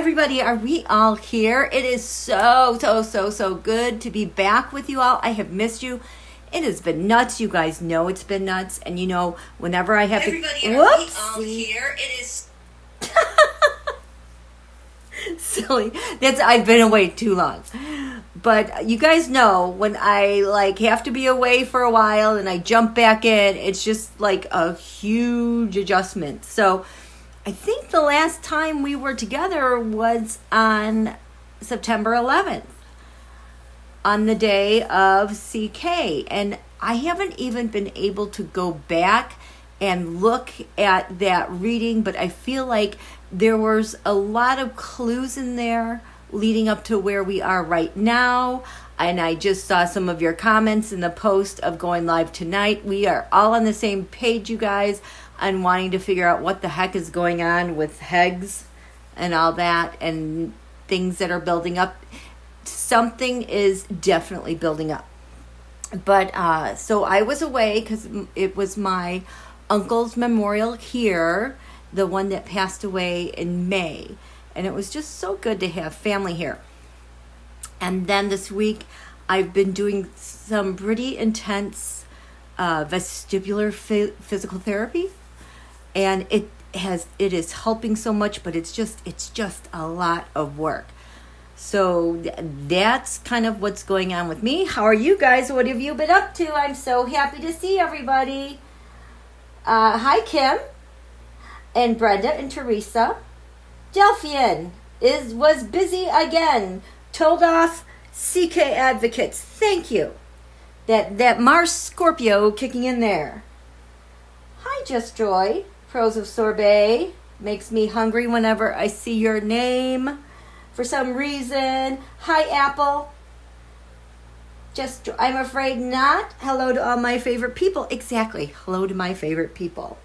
everybody, are we all here? It is so good to be back with you all. I have missed you. It has been nuts. You guys know it's been nuts. And you know, whenever I have everybody, are we all here? It is silly. I've been away too long. But you guys know when I have to be away for a while and I jump back in, it's just like a huge adjustment. So I think the last time we were together was on September 11th, on the day of CK. And I haven't even been able to go back and look at that reading, but I feel like there was a lot of clues in there leading up to where we are right now. And I just saw some of your comments in the post of going live tonight. We are all on the same page, you guys, on wanting to figure out what the heck is going on with HEGS and all that and things that are building up. Something is definitely building up. But so I was away because it was my uncle's memorial here, the one that passed away in May. And it was just so good to have family here. And then this week, I've been doing some pretty intense vestibular physical therapy. And it is helping so much, but it's just a lot of work. So that's kind of what's going on with me. How are you guys? What have you been up to? I'm so happy to see everybody. Hi, Kim and Brenda and Teresa. Delphian was busy again. Told off CK advocates. Thank you. That Mars Scorpio kicking in there. Hi, Just Joy. Pros of Sorbet. Makes me hungry whenever I see your name for some reason. Hi, Apple. I'm afraid not. Hello to all my favorite people. Exactly. Hello to my favorite people.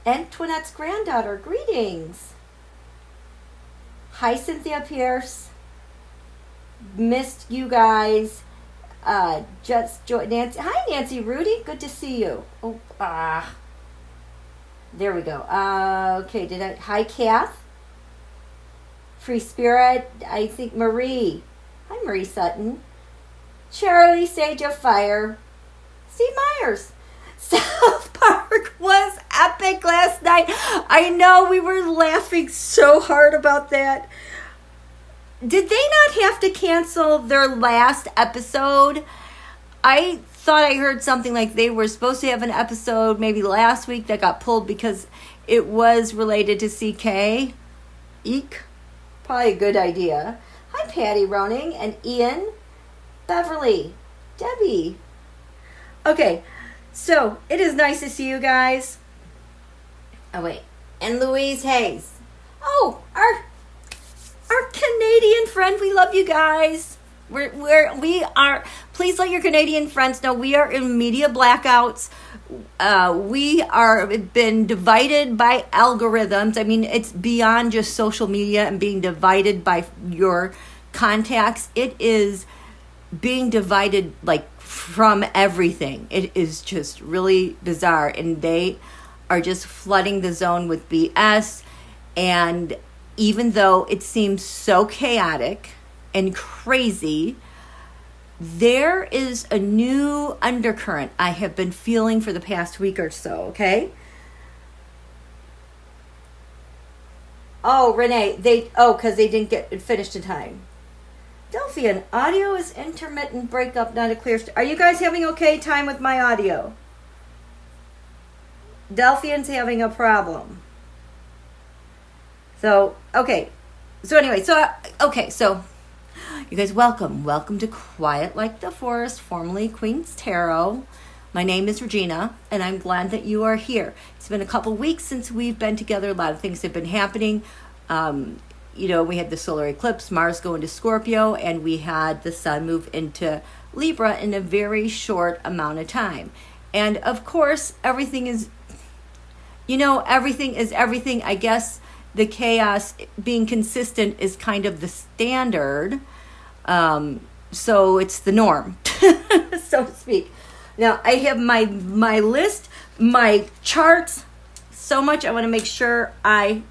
Antoinette's granddaughter, greetings. Hi, Cynthia Pierce. Missed you guys. Just joy, Nancy. Hi, Nancy Rudy. Good to see you. There we go. Okay, hi, Kath. Free Spirit. I think Marie. Hi, Marie Sutton. Charlie, Sage of Fire. Steve Myers. South Park was epic last night. I know, we were laughing so hard about that. Did they not have to cancel their last episode? I thought I heard something like they were supposed to have an episode maybe last week that got pulled because it was related to CK. Eek. Probably a good idea. Hi, Patty Roning and Ian. Beverly. Debbie. Okay. So, it is nice to see you guys. Oh, wait. And Louise Hayes. Oh, our Canadian friend. We love you guys. We are. Please let your Canadian friends know we are in media blackouts. We are been divided by algorithms. I mean, it's beyond just social media and being divided by your contacts. It is being divided like from everything. It is just really bizarre, and they are just flooding the zone with BS. And even though it seems so chaotic and crazy, there is a new undercurrent I have been feeling for the past week or so, okay? Oh, Renee, because they didn't get it finished in time. Delphian, audio is intermittent breakup, not a clear... Are you guys having okay time with my audio? Delphian's having a problem. So, okay. So anyway, so you guys, welcome to Quiet Like the Forest, formerly Queen's Tarot. My name is Regina, and I'm glad that you are here. It's been a couple weeks since we've been together. A lot of things have been happening. We had the solar eclipse, Mars go into Scorpio, and we had the sun move into Libra in a very short amount of time. And of course, everything is everything. I guess the chaos being consistent is kind of the standard. So it's the norm, so to speak. Now I have my list, my charts, so much. I want to make sure I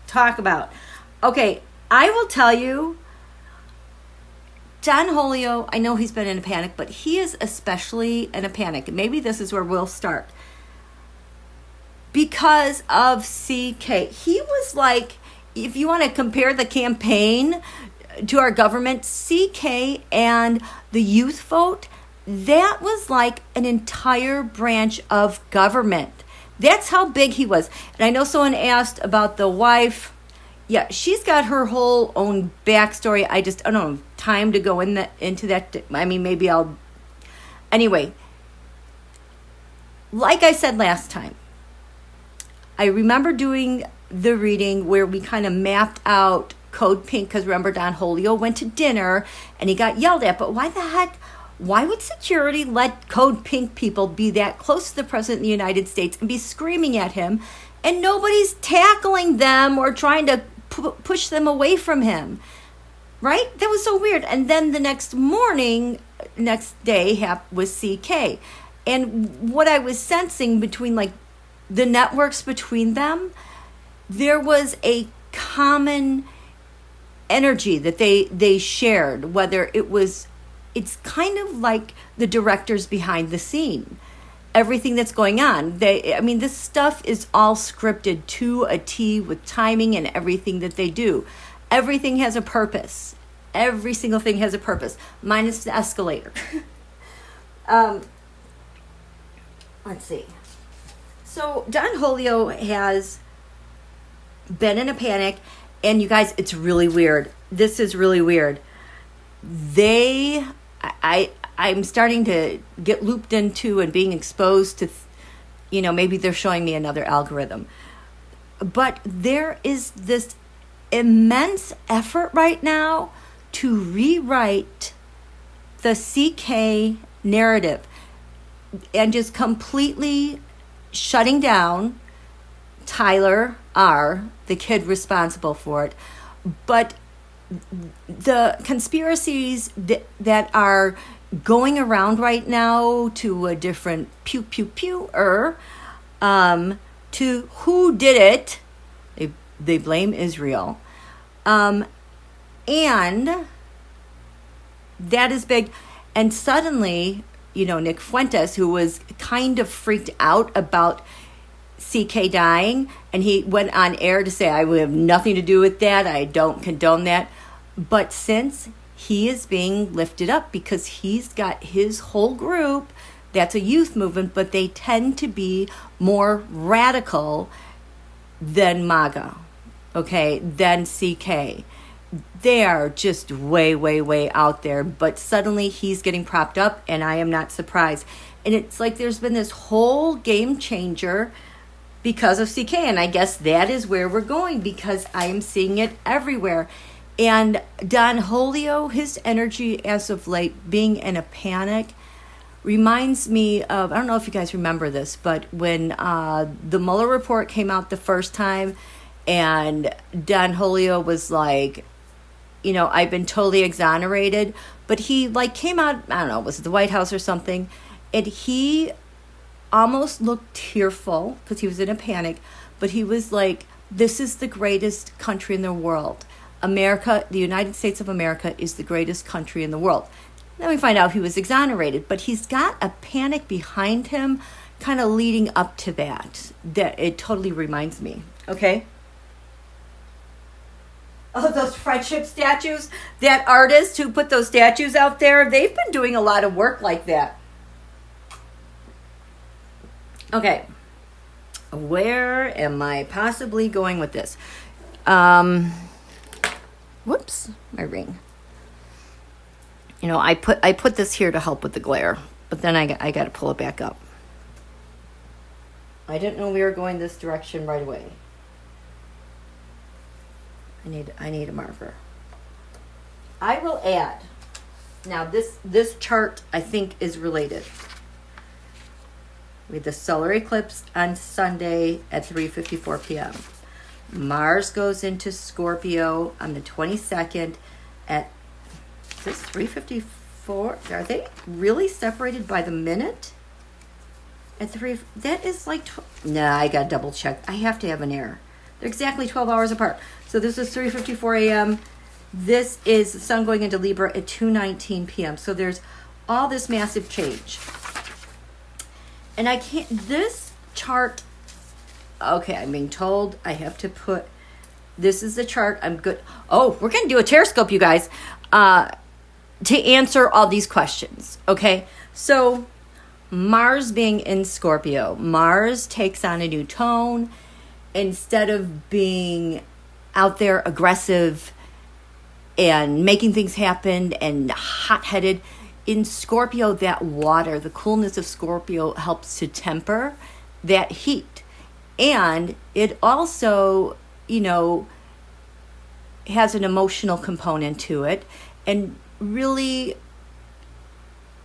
talk about. Okay, I will tell you, Don Julio, I know he's been in a panic, but he is especially in a panic. And maybe this is where we'll start. Because of CK. He was like, if you want to compare the campaign to our government, CK and the youth vote, that was like an entire branch of government. That's how big he was. And I know someone asked about the wife. Yeah, she's got her whole own backstory. I don't know, time to go into that. I mean, maybe I'll... Anyway, like I said last time, I remember doing the reading where we kind of mapped out Code Pink, because remember Don Julio went to dinner and he got yelled at. But why the heck? Why would security let Code Pink people be that close to the President of the United States and be screaming at him, and nobody's tackling them or trying to push them away from him? Right? That was so weird. And then the next day was CK. And what I was sensing between like the networks between them, there was a common energy that they shared, whether it's kind of like the directors behind the scene, everything that's going on. This stuff is all scripted to a T with timing and everything that they do. Everything has a purpose. Every single thing has a purpose, minus the escalator. Let's see. So Don Julio has been in a panic, and you guys, it's really weird. This is really weird. I'm starting to get looped into and being exposed to, maybe they're showing me another algorithm. But there is this immense effort right now to rewrite the CK narrative and just completely shutting down Tyler R., the kid responsible for it. But the conspiracies that are going around right now to a different to who did it, they blame Israel. And that is big. And suddenly, Nick Fuentes, who was kind of freaked out about CK dying, and he went on air to say, I have nothing to do with that, I don't condone that. But since he is being lifted up because he's got his whole group, that's a youth movement, but they tend to be more radical than MAGA, okay, than CK. They are just way, way, way out there. But suddenly he's getting propped up, and I am not surprised. And it's like there's been this whole game changer because of CK, and I guess that is where we're going, because I am seeing it everywhere. And Don Julio, his energy as of late, being in a panic, reminds me of, I don't know if you guys remember this, but when the Mueller report came out the first time, and Don Julio was like, I've been totally exonerated, but he came out, I don't know, was it the White House or something, and he almost looked tearful because he was in a panic, but he was like, this is the greatest country in the world. America, the United States of America, is the greatest country in the world. Then we find out he was exonerated, but he's got a panic behind him kind of leading up to that it totally reminds me. Okay? Oh, those friendship statues, that artist who put those statues out there, they've been doing a lot of work like that. Okay, where am I possibly going with this? Whoops, my ring. I put this here to help with the glare, but then I got to pull it back up. I didn't know we were going this direction right away. I need a marker. I will add. Now this chart I think is related. We had the solar eclipse on Sunday at 3:54 p.m. Mars goes into Scorpio on the 22nd at, is this 3:54? Are they really separated by the minute? At 3, that is like, I got to double check. I have to have an error. They're exactly 12 hours apart. So this is 3:54 a.m. This is the sun going into Libra at 2:19 p.m. So there's all this massive change. And I can't, this chart, okay, I'm being told I have to put, this is the chart. I'm good. Oh, we're going to do a Terrascope, you guys, to answer all these questions. Okay. So Mars being in Scorpio, Mars takes on a new tone. Instead of being out there aggressive and making things happen and hot-headed, in Scorpio, that water, the coolness of Scorpio helps to temper that heat. And it also, has an emotional component to it and really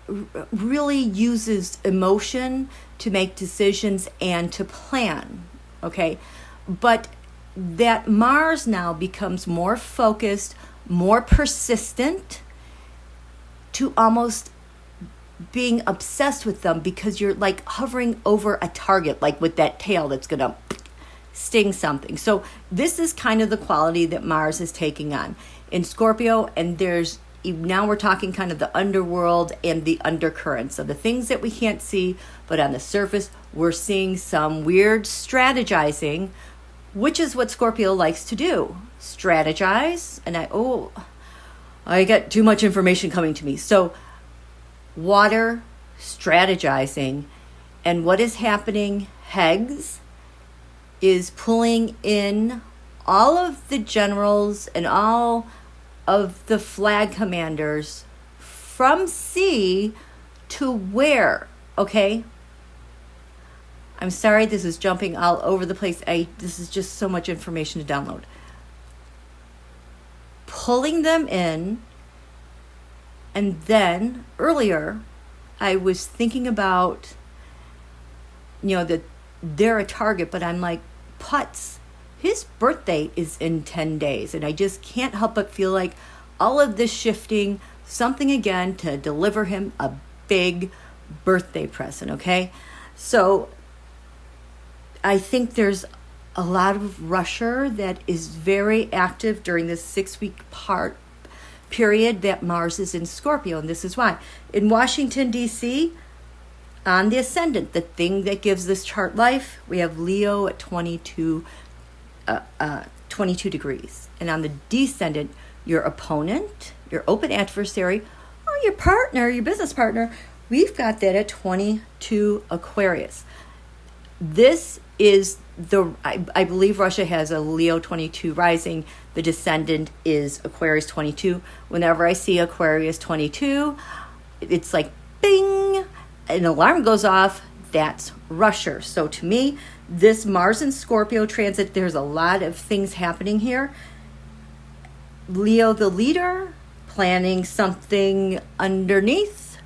uses emotion to make decisions and to plan. Okay, but that Mars now becomes more focused, more persistent, to almost being obsessed with them because you're like hovering over a target, like with that tail that's going to sting something. So this is kind of the quality that Mars is taking on in Scorpio. And now we're talking kind of the underworld and the undercurrents of the things that we can't see, but on the surface, we're seeing some weird strategizing, which is what Scorpio likes to do. Strategize. And I got too much information coming to me. So water, strategizing, and what is happening, Hegs, is pulling in all of the generals and all of the flag commanders from sea to where, okay? I'm sorry, this is jumping all over the place. This is just so much information to download. Pulling them in, and then earlier I was thinking about, that they're a target, but I'm like, Putz, his birthday is in 10 days, and I just can't help but feel like all of this shifting, something again to deliver him a big birthday present, okay? So I think there's a lot of Russia that is very active during this 6-week period that Mars is in Scorpio, and this is why. In Washington, D.C., on the ascendant, the thing that gives this chart life, we have Leo at 22 degrees. And on the descendant, your opponent, your open adversary, or your partner, your business partner, we've got that at 22 Aquarius. This is I believe Russia has a Leo 22 rising. The descendant is Aquarius 22. Whenever I see Aquarius 22, it's like bing, an alarm goes off. That's Russia. So to me, this Mars and Scorpio transit, there's a lot of things happening here. Leo, the leader, planning something underneath.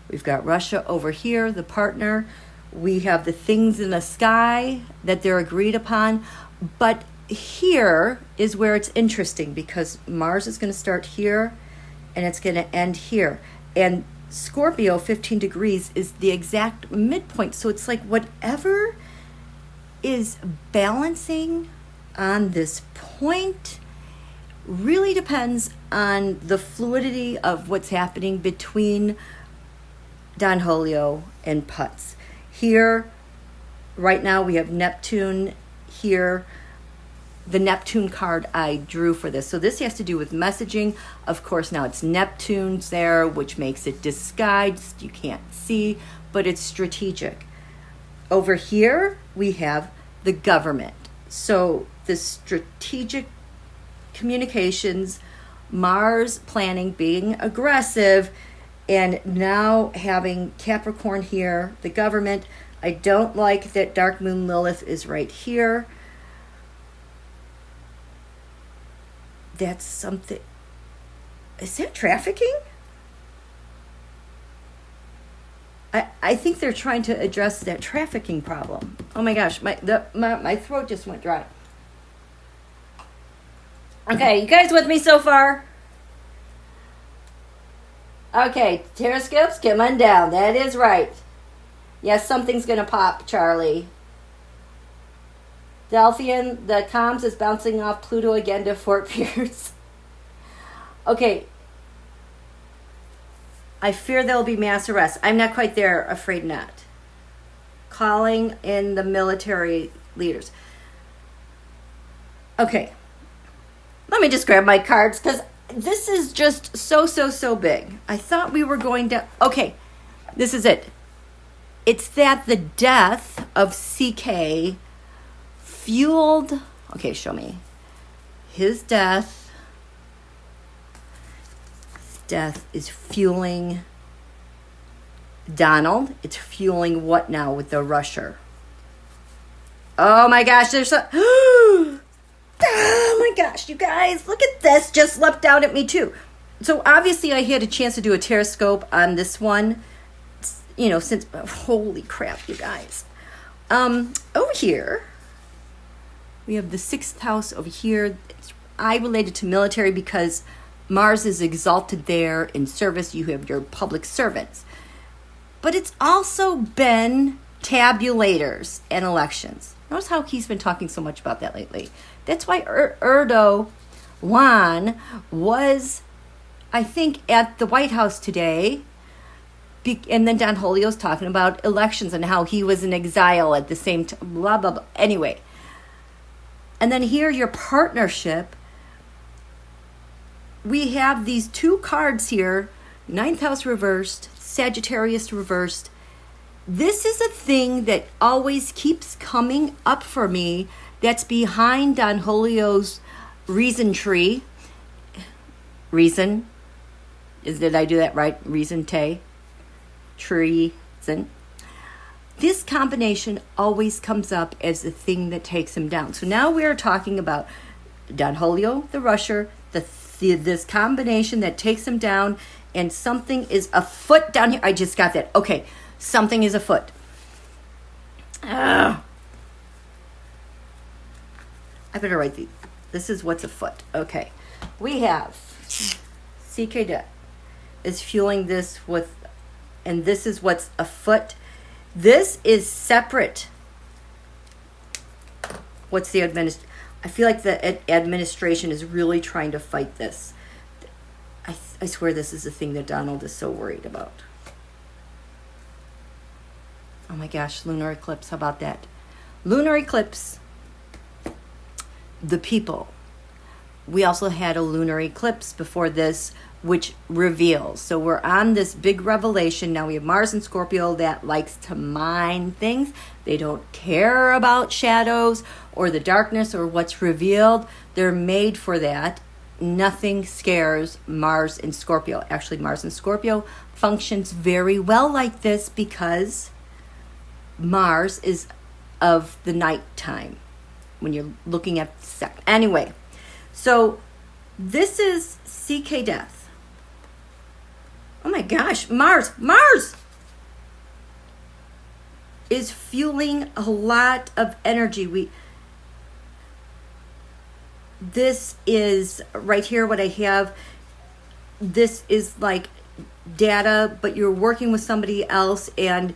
We've got Russia over here, the partner. We have the things in the sky that they're agreed upon. But here is where it's interesting because Mars is going to start here and it's going to end here. And Scorpio, 15 degrees, is the exact midpoint. So it's like whatever is balancing on this point really depends on the fluidity of what's happening between Don Julio and Putz. Here, right now, we have Neptune here. The Neptune card I drew for this. So this has to do with messaging. Of course, now it's Neptune's there, which makes it disguised. You can't see, but it's strategic. Over here, we have the government. So the strategic communications, Mars planning, being aggressive, and now having Capricorn here, the government. I don't like that Dark Moon Lilith is right here. That's something. Is that trafficking? I think they're trying to address that trafficking problem. Oh my gosh, my throat just went dry. Okay, you guys with me so far? Okay, Terrascopes, come on down. That is right. Yes, something's going to pop, Charlie. Delphian, the comms is bouncing off Pluto again to Fort Pierce. Okay. I fear there will be mass arrests. I'm not quite there, afraid not. Calling in the military leaders. Okay. Let me just grab my cards because this is just so big. I thought we were going to... Okay, this is it. It's that the death of CK fueled... Okay, show me. His death is fueling Donald. It's fueling what now with the rusher? Oh my gosh, there's so... Oh my gosh, you guys, look at this. Just leapt out at me too. So obviously I had a chance to do a terrascope on this one. You know, since... Holy crap, you guys. Over here, we have the 6th house over here. I related to military because Mars is exalted there in service. You have your public servants. But it's also been tabulators and elections. Notice how he's been talking so much about that lately. That's why Erdogan was, I think, at the White House today. And then Don Julio's talking about elections and how he was in exile at the same time. Blah, blah, blah. Anyway. And then here, your partnership. We have these 2 cards here. 9th house reversed. Sagittarius reversed. This is a thing that always keeps coming up for me that's behind Don Julio's reason tree. Reason. Did I do that right? Reason treason. This combination always comes up as the thing that takes him down. So now we're talking about Don Julio, the rusher, this combination that takes him down, and something is afoot down here. I just got that. Okay, something is afoot. I better write these. This is what's afoot. Okay, we have CK debt is fueling this with, and this is what's afoot. This is separate. What's the administration? I feel like the administration is really trying to fight this. I swear this is the thing that Donald is so worried about. Oh my gosh, lunar eclipse. How about that? Lunar eclipse. The people. We also had a lunar eclipse before this, which reveals. So we're on this big revelation. Now we have Mars and Scorpio that likes to mine things. They don't care about shadows or the darkness or what's revealed. They're made for that. Nothing scares Mars and Scorpio. Actually, Mars and Scorpio functions very well like this because Mars is of the nighttime when you're looking at the second. Anyway, so this is CK death. Oh my gosh, Mars is fueling a lot of energy. This is right here what I have. This is like data, but you're working with somebody else, and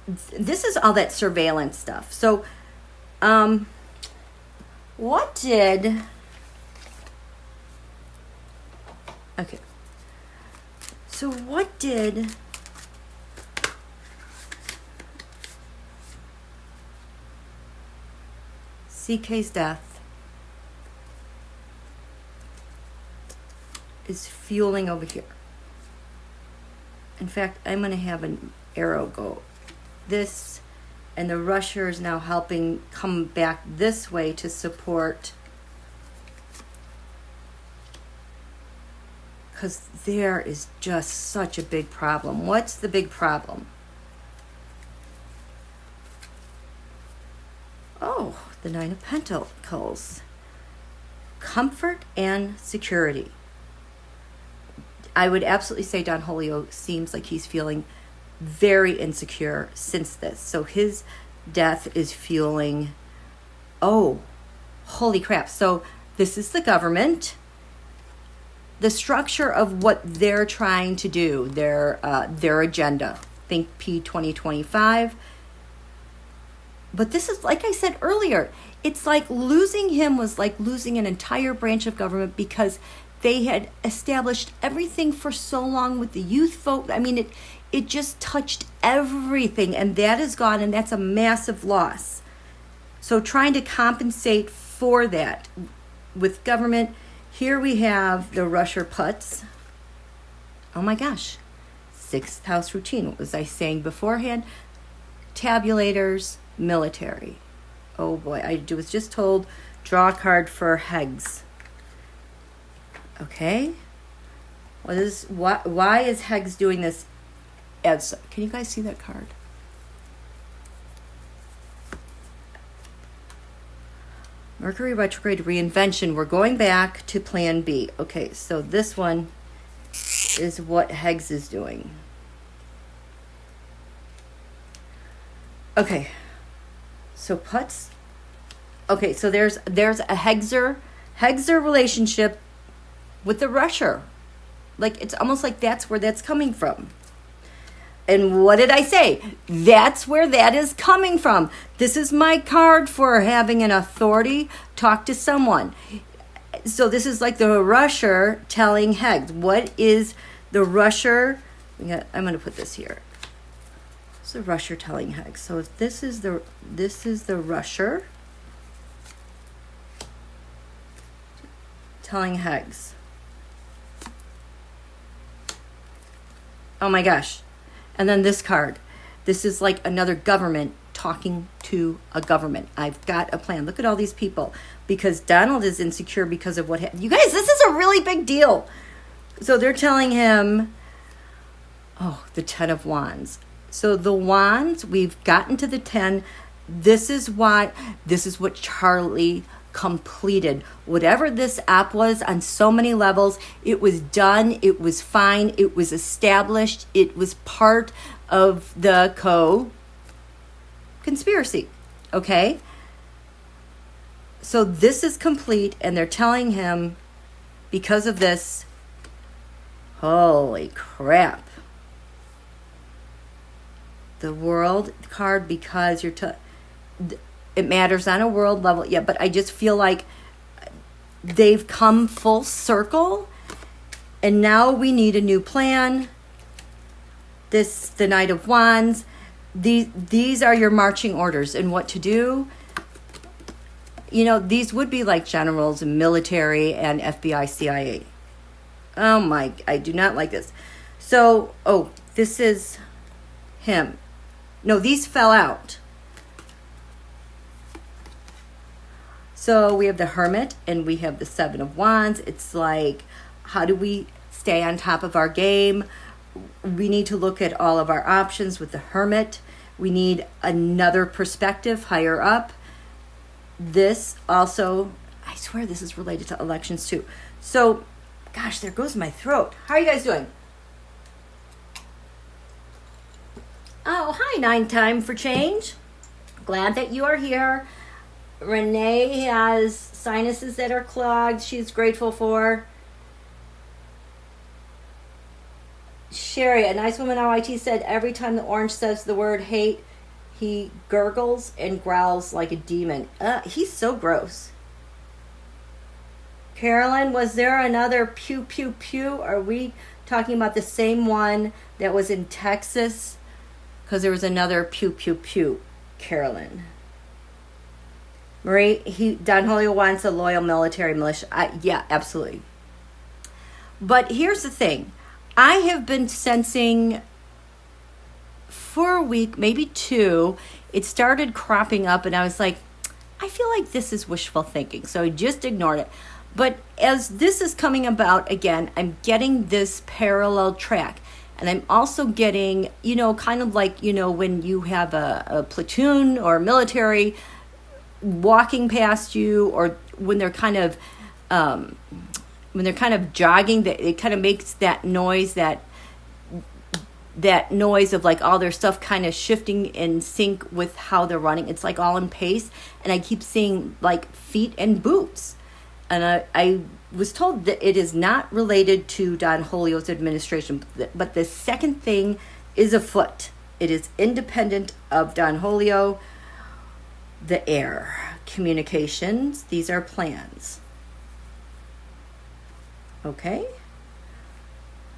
this is all that surveillance stuff. So, what did... Okay. So what did... CK's death is fueling over here. In fact, I'm going to have an arrow go this, and the rusher is now helping come back this way to support, because there is just such a big problem. What's the big problem? Oh, the 9 of Pentacles. Comfort and security. I would absolutely say Don Julio seems like he's feeling very insecure since this. So his death is fueling, oh, holy crap. So this is the government. The structure of what they're trying to do, their agenda. Think P2025. But this is, like I said earlier, it's like losing him was like losing an entire branch of government, because they had established everything for so long with the youth vote. I mean, it just touched everything, and that is gone, and that's a massive loss. So trying to compensate for that with government, here we have the Rusher putts. Oh my gosh. 6th house routine. What was I saying beforehand? Tabulators, military. Oh boy, I was just told, draw a card for Hegs. Okay. Why is Hegs doing this? Can you guys see that card? Mercury retrograde reinvention. We're going back to plan B. Okay, so this one is what Hegs is doing. Okay, so putts. Okay, so there's a Hegser relationship with the Rusher. Like, it's almost like that's where that's coming from. And what did I say? That's where that is coming from. This is my card for having an authority. Talk to someone. So this is like the Rusher telling Hegs. What is the Rusher? I'm going to put this here. It's the Rusher telling Hegs. So if this is the Rusher telling Hegs. Oh my gosh. And then this card. This is like another government talking to a government. I've got a plan. Look at all these people. Because Donald is insecure because of what happened. You guys, this is a really big deal. So they're telling him, the 10 of Wands. So the Wands, we've gotten to the 10. This is what Charlie completed. Whatever this app was on so many levels, it was done, it was fine, it was established, it was part of the conspiracy. Okay? So this is complete, and they're telling him, because of this, holy crap. The World card, because it matters on a world level. Yeah, but I just feel like they've come full circle, and now we need a new plan. The Knight of Wands. These are your marching orders and what to do. These would be like generals and military and FBI, CIA. Oh my, I do not like this. So, this is him. No, these fell out. So we have the Hermit and we have the 7 of Wands. It's like, how do we stay on top of our game? We need to look at all of our options with the Hermit. We need another perspective higher up. This also, I swear this is related to elections too. So, gosh, there goes my throat. How are you guys doing? Oh, hi, 9 Time for Change. Glad that you are here. Renee has sinuses that are clogged. She's grateful for. Sherry, a nice woman on YT, said every time the orange says the word hate, he gurgles and growls like a demon. He's so gross. Carolyn, was there another pew, pew, pew? Are we talking about the same one that was in Texas? Because there was another pew, pew, pew. Carolyn. Marie, Don Julio wants a loyal military militia. Yeah, absolutely. But here's the thing. I have been sensing for a week, maybe 2, it started cropping up, and I was like, I feel like this is wishful thinking. So I just ignored it. But as this is coming about again, I'm getting this parallel track. And I'm also getting, kind of like, when you have a platoon or military walking past you, or when they're kind of jogging, it kind of makes that noise, that noise of like all their stuff kind of shifting in sync with how they're running. It's like all in pace, and I keep seeing like feet and boots. And I was told that it is not related to Don Julio's administration, but the second thing is afoot. It is independent of Don Julio. the air. Communications, these are plans. Okay?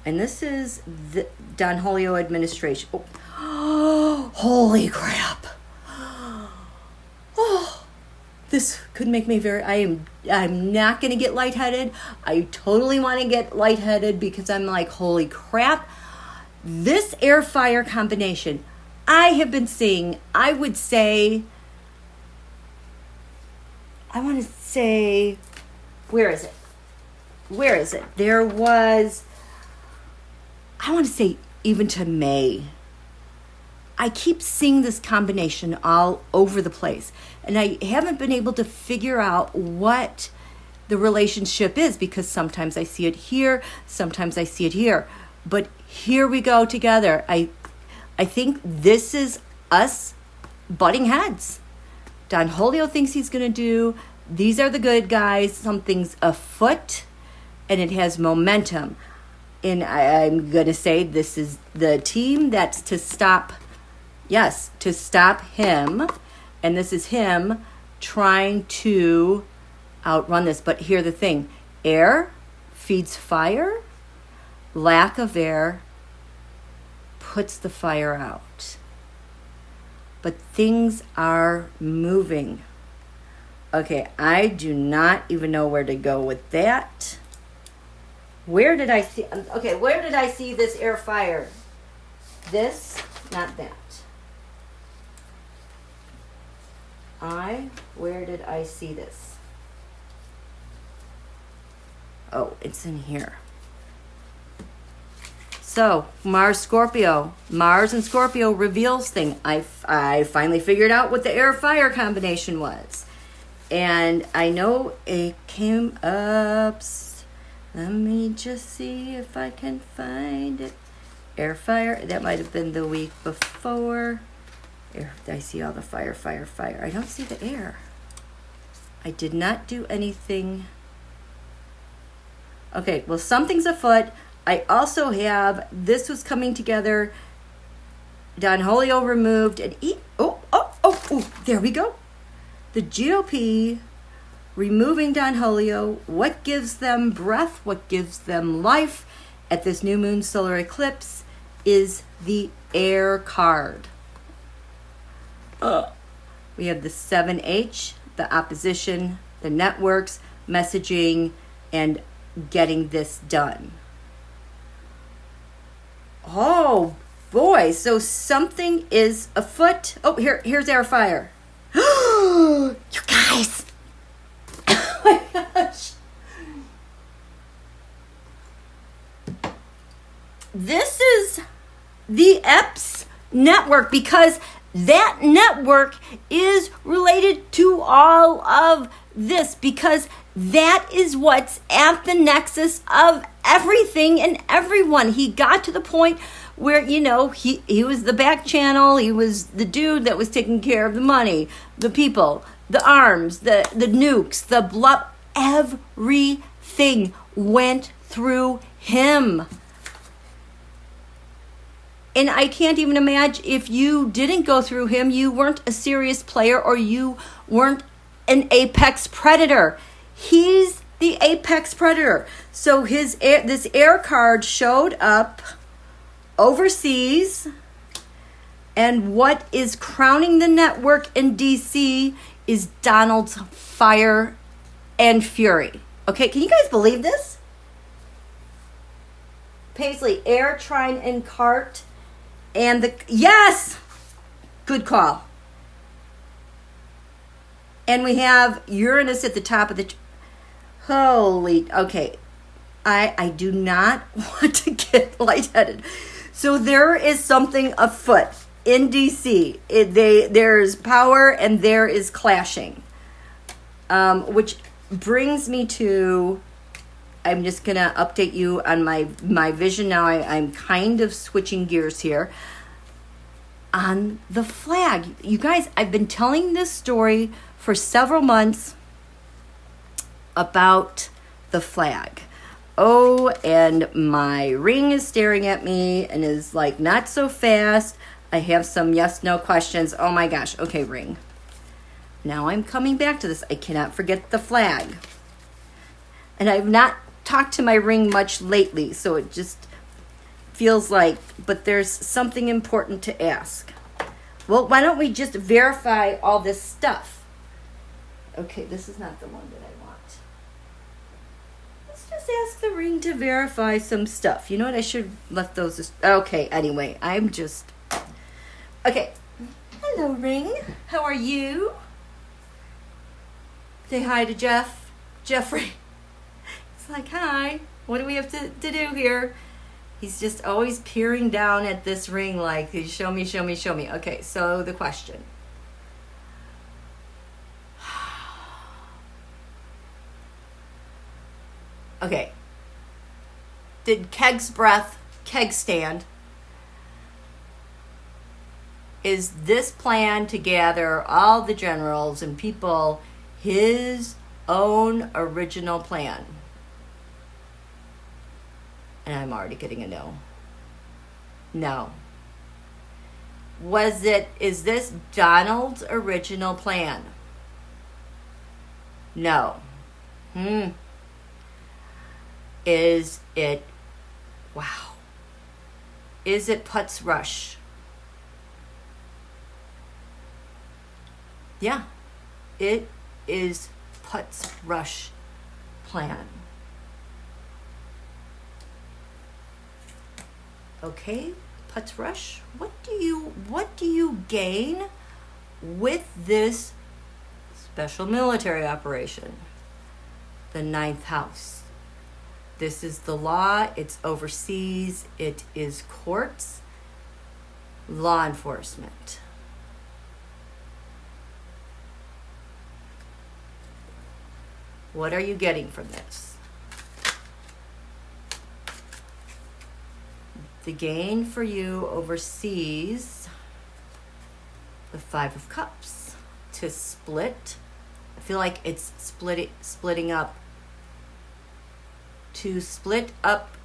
And this is the Don Julio administration. Oh, holy crap. Oh, this could make me I'm not going to get lightheaded. I totally want to get lightheaded because I'm like, holy crap. This air-fire combination, I have been seeing, I want to say, where is it? There was, I want to say even to May. I keep seeing this combination all over the place. And I haven't been able to figure out what the relationship is because sometimes I see it here, sometimes I see it here. But here we go together. I think this is us butting heads. Don Julio thinks he's going to do, these are the good guys, something's afoot, and it has momentum. And I'm going to say this is the team that's to stop him. And this is him trying to outrun this. But here's the thing. Air feeds fire. Lack of air puts the fire out. But things are moving. Okay, I do not even know where to go with that. Where did I see this air fire? This, not that. Where did I see this? Oh, it's in here. So, Mars and Scorpio reveals thing. I finally figured out what the air-fire combination was. And I know it came up. Let me just see if I can find it. Air-fire, that might have been the week before. I see all the fire. I don't see the air. I did not do anything. Okay, well, something's afoot. I also have, this was coming together. Don Julio removed, and there we go. The GOP removing Don Julio. What gives them breath? What gives them life at this new moon solar eclipse is the air card. We have the 7H, the opposition, the networks, messaging, and getting this done. Oh boy, so something is afoot. Oh, here's air fire. You guys. Oh my gosh. This is the EPS network because that network is related to all of this because that is what's at the nexus of everything and everyone. He got to the point where, he was the back channel. He was the dude that was taking care of the money, the people, the arms, the nukes, the blood. Everything went through him. And I can't even imagine if you didn't go through him, you weren't a serious player or you weren't an apex predator. He's the apex predator. So this air card showed up overseas. And what is crowning the network in DC is Donald's fire and fury. Okay, can you guys believe this? Paisley, air, trine, and cart. And yes! Good call. And we have Uranus at the top of the... Okay. I do not want to get lightheaded. So there is something afoot in DC. There's power and there is clashing. Which brings me to... I'm just going to update you on my vision now. I'm kind of switching gears here. On the flag. You guys, I've been telling this story for several months about the flag. Oh, and my ring is staring at me and is like, not so fast. I have some yes, no questions. Oh my gosh. Okay, ring. Now I'm coming back to this. I cannot forget the flag. And I've not talked to my ring much lately, so it just feels like, but there's something important to ask. Well, why don't we just verify all this stuff? Okay, this is not the one that I want. Let's just ask the ring to verify some stuff. You know what? I should have left those. Okay, anyway, I'm just. Okay. Hello, ring. How are you? Say hi to Jeffrey. It's like, hi. What do we have to do here? He's just always peering down at this ring like, show me, show me, show me. Okay, so the question. Okay. Did keg stand? Is this plan to gather all the generals and people his own original plan? And I'm already getting a no. No. Is this Donald's original plan? No. Is it, wow. Is it Putz Rush? Yeah. It is Putz Rush plan. Okay, Putz Rush, what do you gain with this special military operation? The ninth house. This is the law, it's overseas, it is courts, law enforcement. What are you getting from this? The gain for you overseas, the Five of Cups. To split, I feel like it's splitting up. To split up,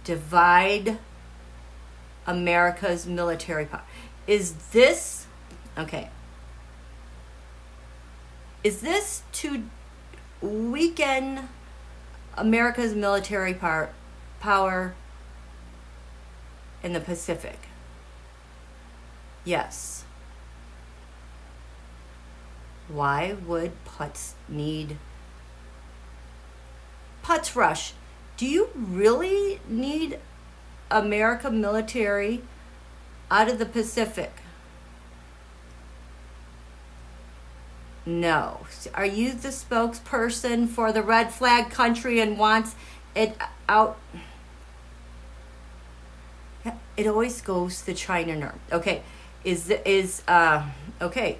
divide America's military power. Is this, okay. Is this to weaken America's military power in the Pacific? Yes. Why would Putz need Putz Rush? Do you really need America military out of the Pacific? No. Are you the spokesperson for the red flag country and wants it out? It always goes to China nerve. Okay. Okay.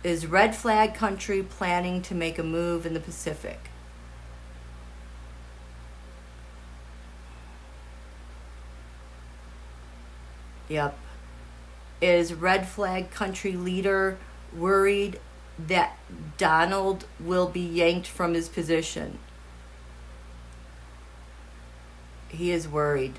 Is red flag country planning to make a move in the Pacific? Yep. Is red flag country leader worried that Donald will be yanked from his position? He is worried.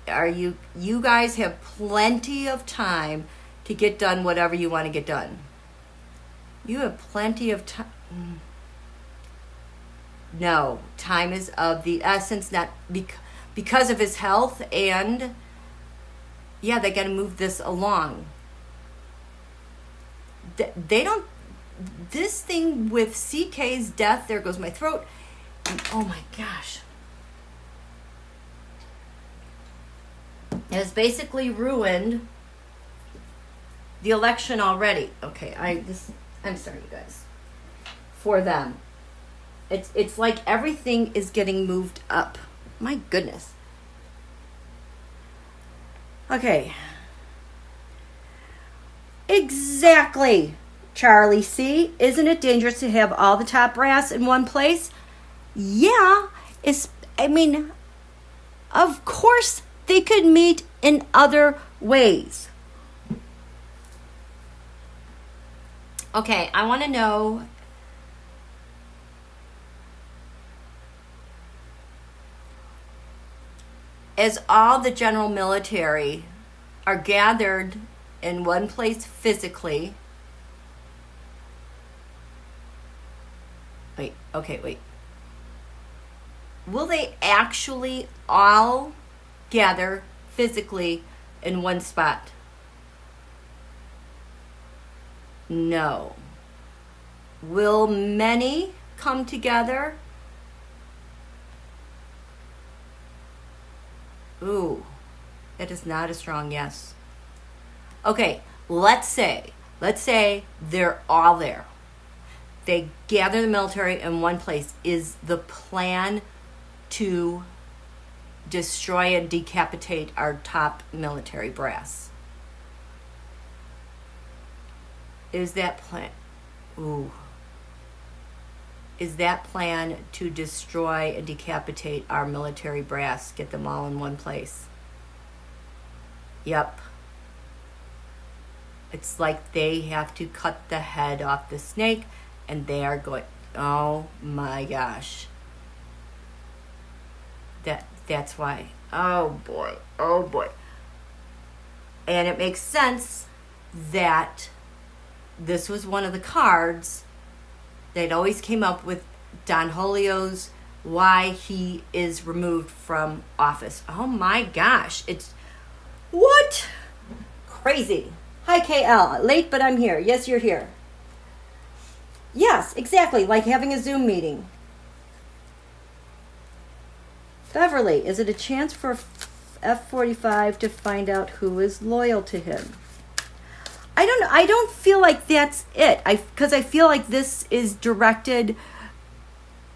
You guys have plenty of time to get done whatever you want to get done. You have plenty of time. No, time is of the essence, not because of his health, and yeah, they got to move this along. They don't, this thing with CK's death, there goes my throat, and oh my gosh. It has basically ruined the election already. Okay, I'm sorry, you guys. For them. It's like everything is getting moved up. My goodness. Okay. Exactly, Charlie C. Isn't it dangerous to have all the top brass in one place? Yeah. Of course they could meet in other ways. Okay, I want to know as all the general military are gathered in one place physically. Wait. Will they actually all gather physically in one spot? No. Will many come together? Ooh, that is not a strong yes. Okay, let's say they're all there. They gather the military in one place. Is the plan to destroy and decapitate our top military brass? Is that plan? Ooh. Is that plan to destroy and decapitate our military brass? Get them all in one place? Yep. It's like they have to cut the head off the snake, and they are going, oh my gosh. That's why. Oh boy. And it makes sense that this was one of the cards they'd always came up with. Don Julio's why he is removed from office. Oh my gosh. It's what? Crazy. Hi KL. Late, but I'm here. Yes, you're here. Yes, exactly. Like having a Zoom meeting. Beverly, is it a chance for F-45 to find out who is loyal to him? I don't feel like that's it. Because I feel like this is directed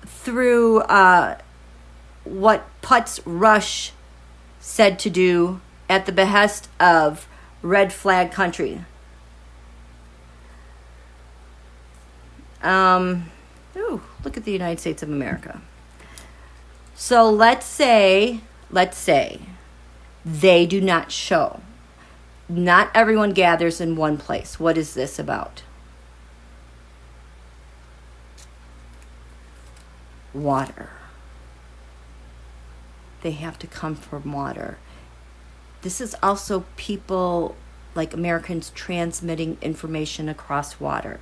through what Putz Rush said to do at the behest of Red Flag country. Ooh, look at the United States of America. So let's say they do not show. Not everyone gathers in one place. What is this about? Water. They have to come from water. This is also people like Americans transmitting information across water.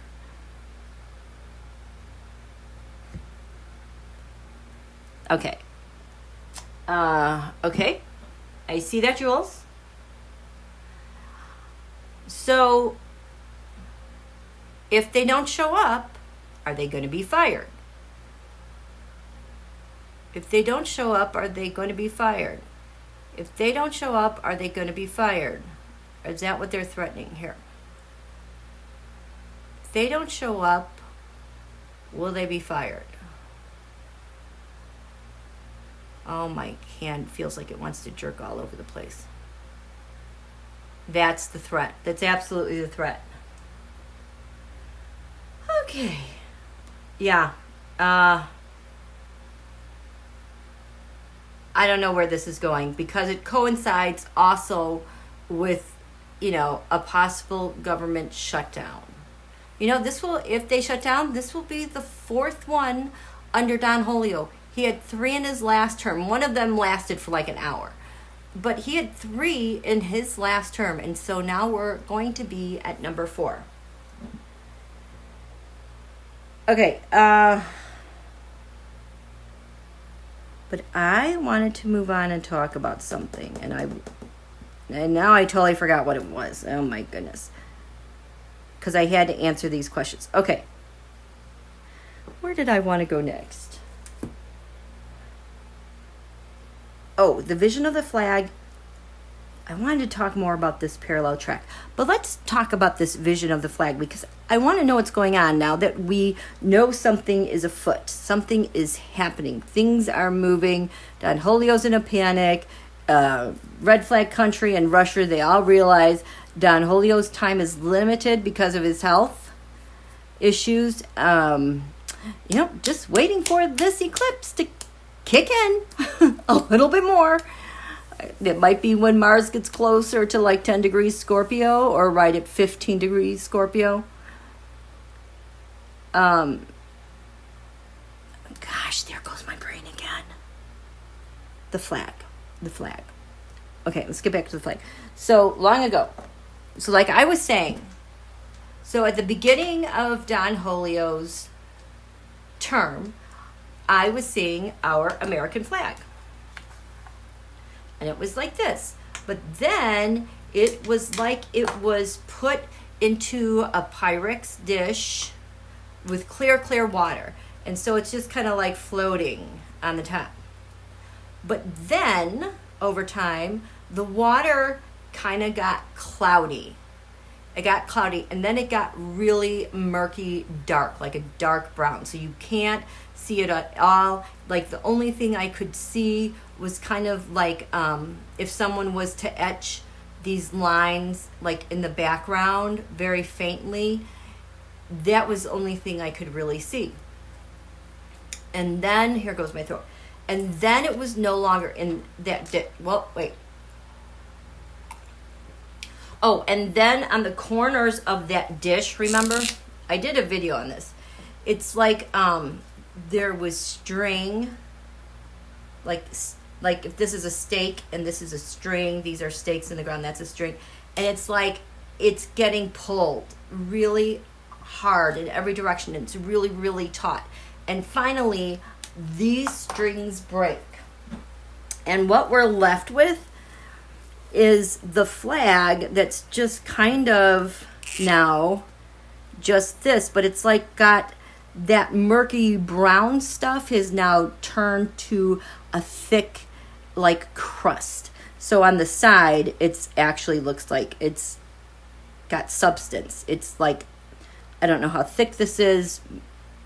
Okay. Okay. I see that, Jules. So, if they don't show up, are they going to be fired? If they don't show up, are they going to be fired? If they don't show up, are they going to be fired? Is that what they're threatening here? If they don't show up, will they be fired? Oh, my hand feels like it wants to jerk all over the place. That's the threat. That's absolutely the threat. Okay. Yeah. I don't know where this is going because it coincides also with, a possible government shutdown. This will, if they shut down, this will be the fourth one under Don Julio. He had 3 in his last term. One of them lasted for like an hour. But he had 3 in his last term. And so now we're going to be at number 4. Okay. But I wanted to move on and talk about something. And now I totally forgot what it was. Oh my goodness. Because I had to answer these questions. Okay. Where did I want to go next? Oh, the vision of the flag. I wanted to talk more about this parallel track. But let's talk about this vision of the flag because I want to know what's going on now that we know something is afoot. Something is happening. Things are moving. Don Julio's in a panic. Red Flag country and Russia, they all realize Don Julio's time is limited because of his health issues. Just waiting for this eclipse to kick in a little bit more. It might be when Mars gets closer to like 10 degrees Scorpio or right at 15 degrees Scorpio. Gosh, there goes my brain again. The flag. Okay, let's get back to the flag. So long ago. So like I was saying, so at the beginning of Don Julio's term, I was seeing our American flag. And it was like this. But then it was like it was put into a Pyrex dish with clear water. And so it's just kind of like floating on the top. But then, over time, the water kind of got cloudy. It got cloudy, and then it got really murky dark, like a dark brown. So you can't see it at all. Like the only thing I could see was kind of like if someone was to etch these lines like in the background very faintly, that was the only thing I could really see. And then, here goes my throat. And then it was no longer in that well, wait. Oh, and then on the corners of that dish, remember? I did a video on this. It's like there was string, like if this is a stake and this is a string, these are stakes in the ground, that's a string. And it's like it's getting pulled really hard in every direction. It's really taut. And finally, these strings break. And what we're left with is the flag that's just kind of now just this, but it's like got that murky brown stuff has now turned to a thick like crust. So on the side, it's actually looks like it's got substance. It's like, I don't know how thick this is,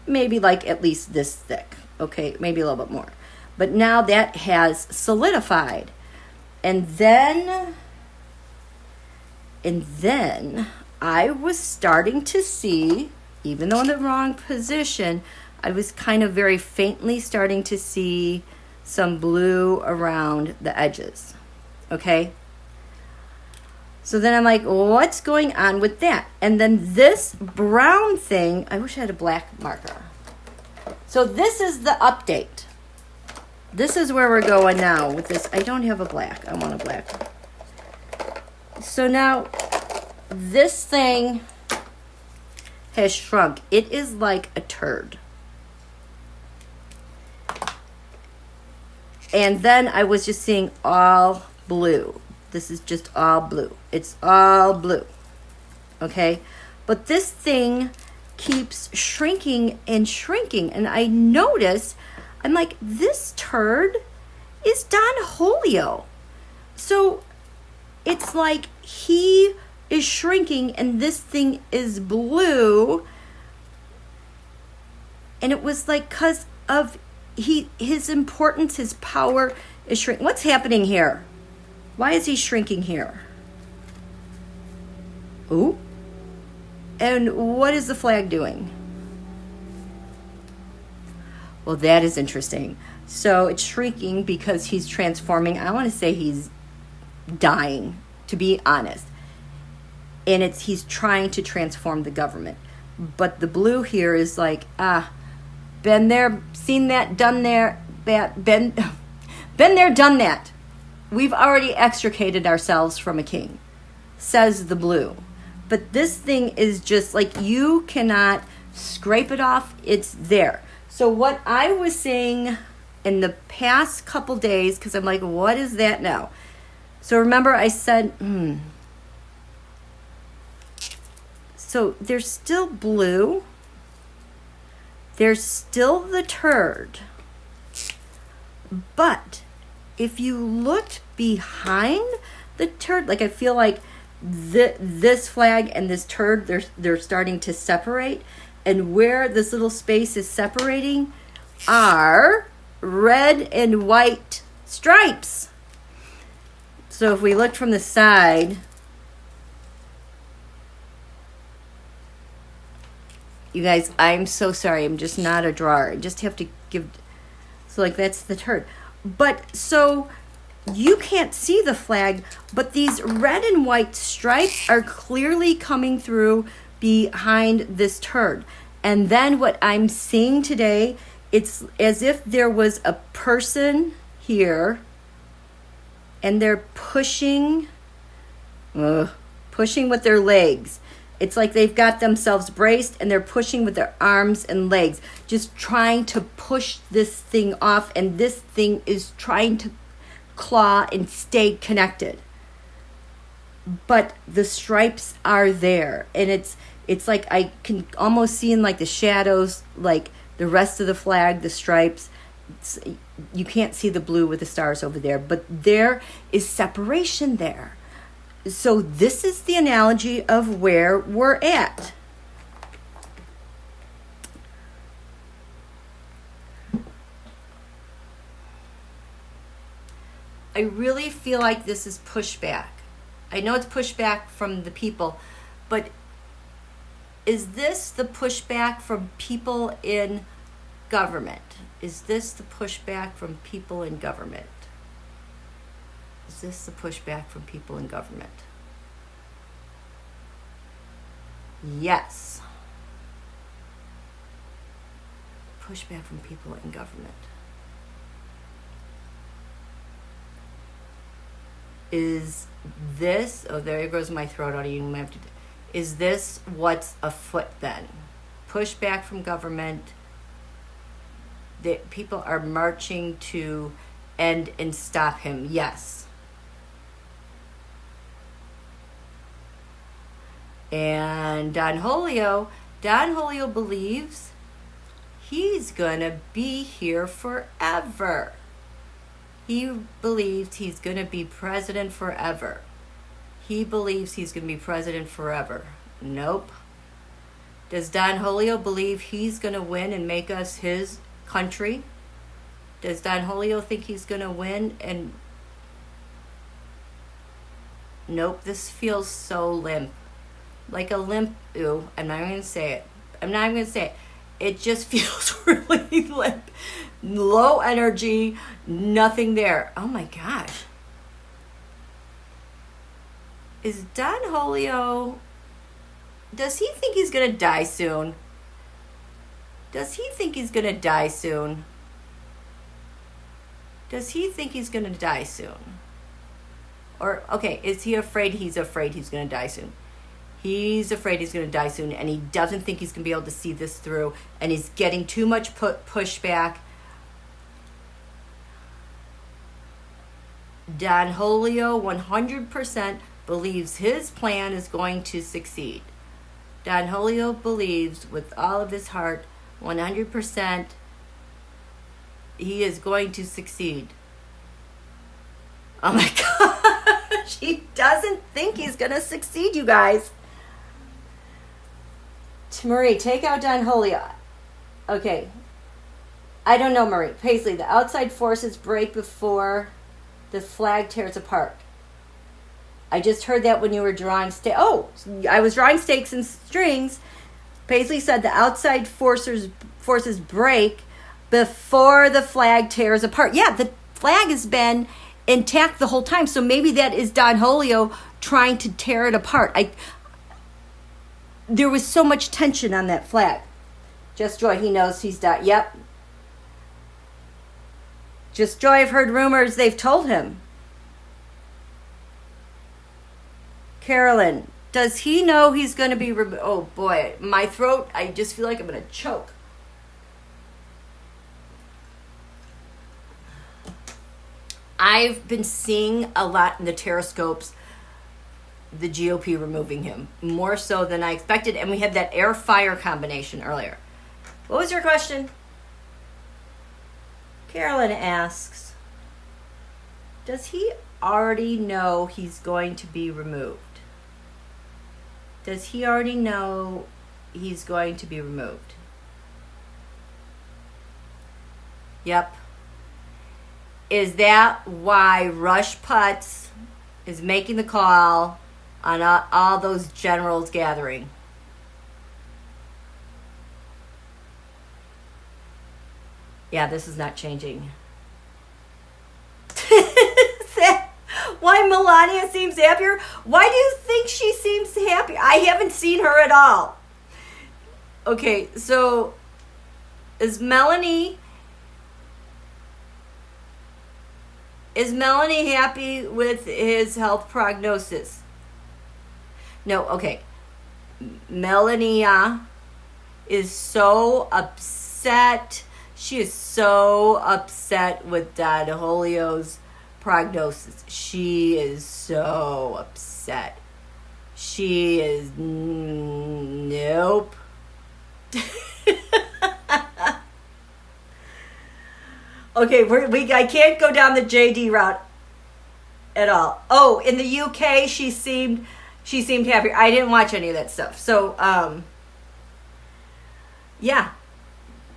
maybe like at least this thick. Okay, maybe a little bit more. But now that has solidified. And then I was starting to see, even though in the wrong position, I was kind of very faintly starting to see some blue around the edges. Okay? So then I'm like, what's going on with that? And then this brown thing, I wish I had a black marker. So this is the update. This is where we're going now with this. I don't have a black. I want a black. So now this thing has shrunk. It is like a turd. And then I was just seeing all blue. This is just all blue. It's all blue. Okay? But this thing keeps shrinking and shrinking. And I notice, I'm like, this turd is Don Julio. So it's like he is shrinking and this thing is blue. And it was like because of his importance, his power is shrinking. What's happening here? Why is he shrinking here? Ooh. And what is the flag doing? Well, that is interesting. So it's shrinking because he's transforming. I want to say he's dying, to be honest. And he's trying to transform the government. But the blue here is like, been there, seen that, done there, been there, done that. We've already extricated ourselves from a king, says the blue. But this thing is just like, you cannot scrape it off. It's there. So what I was saying in the past couple days, because I'm like, what is that now? So remember I said, So there's still blue. There's still the turd. But if you looked behind the turd, like I feel like this flag and this turd, they're starting to separate. And where this little space is separating are red and white stripes. So if we look from the side, you guys, I'm so sorry. I'm just not a drawer. I just have to give. So like that's the turd. But so you can't see the flag, but these red and white stripes are clearly coming through behind this turd. And then what I'm seeing today, it's as if there was a person here and they're pushing with their legs. It's like they've got themselves braced and they're pushing with their arms and legs, just trying to push this thing off, and this thing is trying to claw and stay connected. But the stripes are there, and it's like I can almost see in like the shadows, like the rest of the flag, the stripes. You can't see the blue with the stars over there, but there is separation there. So this is the analogy of where we're at. I really feel like this is pushback. I know it's pushback from the people, but is this the pushback from people in government? Is this the pushback from people in government? Is this the pushback from people in government? Yes. Pushback from people in government. Is this, oh, there goes my throat. I don't even have to. Is this what's afoot then? Pushback from government. That people are marching to end and stop him. Yes. And Don Julio believes he's gonna be here forever. He believes he's gonna be president forever. He believes he's gonna be president forever. Nope. Does Don Julio believe he's gonna win and make us his country? Does Don Julio think he's gonna win? And nope, this feels so limp. Like a limp, ooh, I'm not even gonna say it. It just feels really limp. Low energy, nothing there. Oh my gosh. Is Don Julio, does he think he's gonna die soon? Does he think he's gonna die soon? Does he think he's gonna die soon? Or, okay, is he afraid he's gonna die soon? He's afraid he's going to die soon, and he doesn't think he's going to be able to see this through, and he's getting too much pushback. Don Julio 100% believes his plan is going to succeed. Don Julio believes with all of his heart, 100%, he is going to succeed. Oh my gosh, he doesn't think he's going to succeed, you guys. Marie, take out Don Julio. Okay. I don't know, Marie. Paisley, the outside forces break before the flag tears apart. I just heard that when you were drawing I was drawing stakes and strings. Paisley said the outside forces break before the flag tears apart. Yeah, the flag has been intact the whole time. So maybe that is Don Julio trying to tear it apart. There was so much tension on that flag. Just Joy, he knows he's died. Yep. Just Joy, I've heard rumors they've told him. Carolyn, does he know he's going to be... oh boy, my throat, I just feel like I'm going to choke. I've been seeing a lot in the terroscopes, the GOP removing him, more so than I expected, and we had that air-fire combination earlier. What was your question? Carolyn asks, does he already know he's going to be removed? Does he already know he's going to be removed? Yep. Is that why Rush Putz is making the call on all those generals gathering? Yeah, this is not changing. Why Melania seems happier? Why do you think she seems happy? I haven't seen her at all. Okay, so is Melanie Is Melanie happy with his health prognosis? No, okay. Melania is so upset. She is so upset with Don Julio's prognosis. She is so upset. She is nope. Okay, I can't go down the JD route at all. Oh, in the UK, she seemed happier. I didn't watch any of that stuff. So, yeah.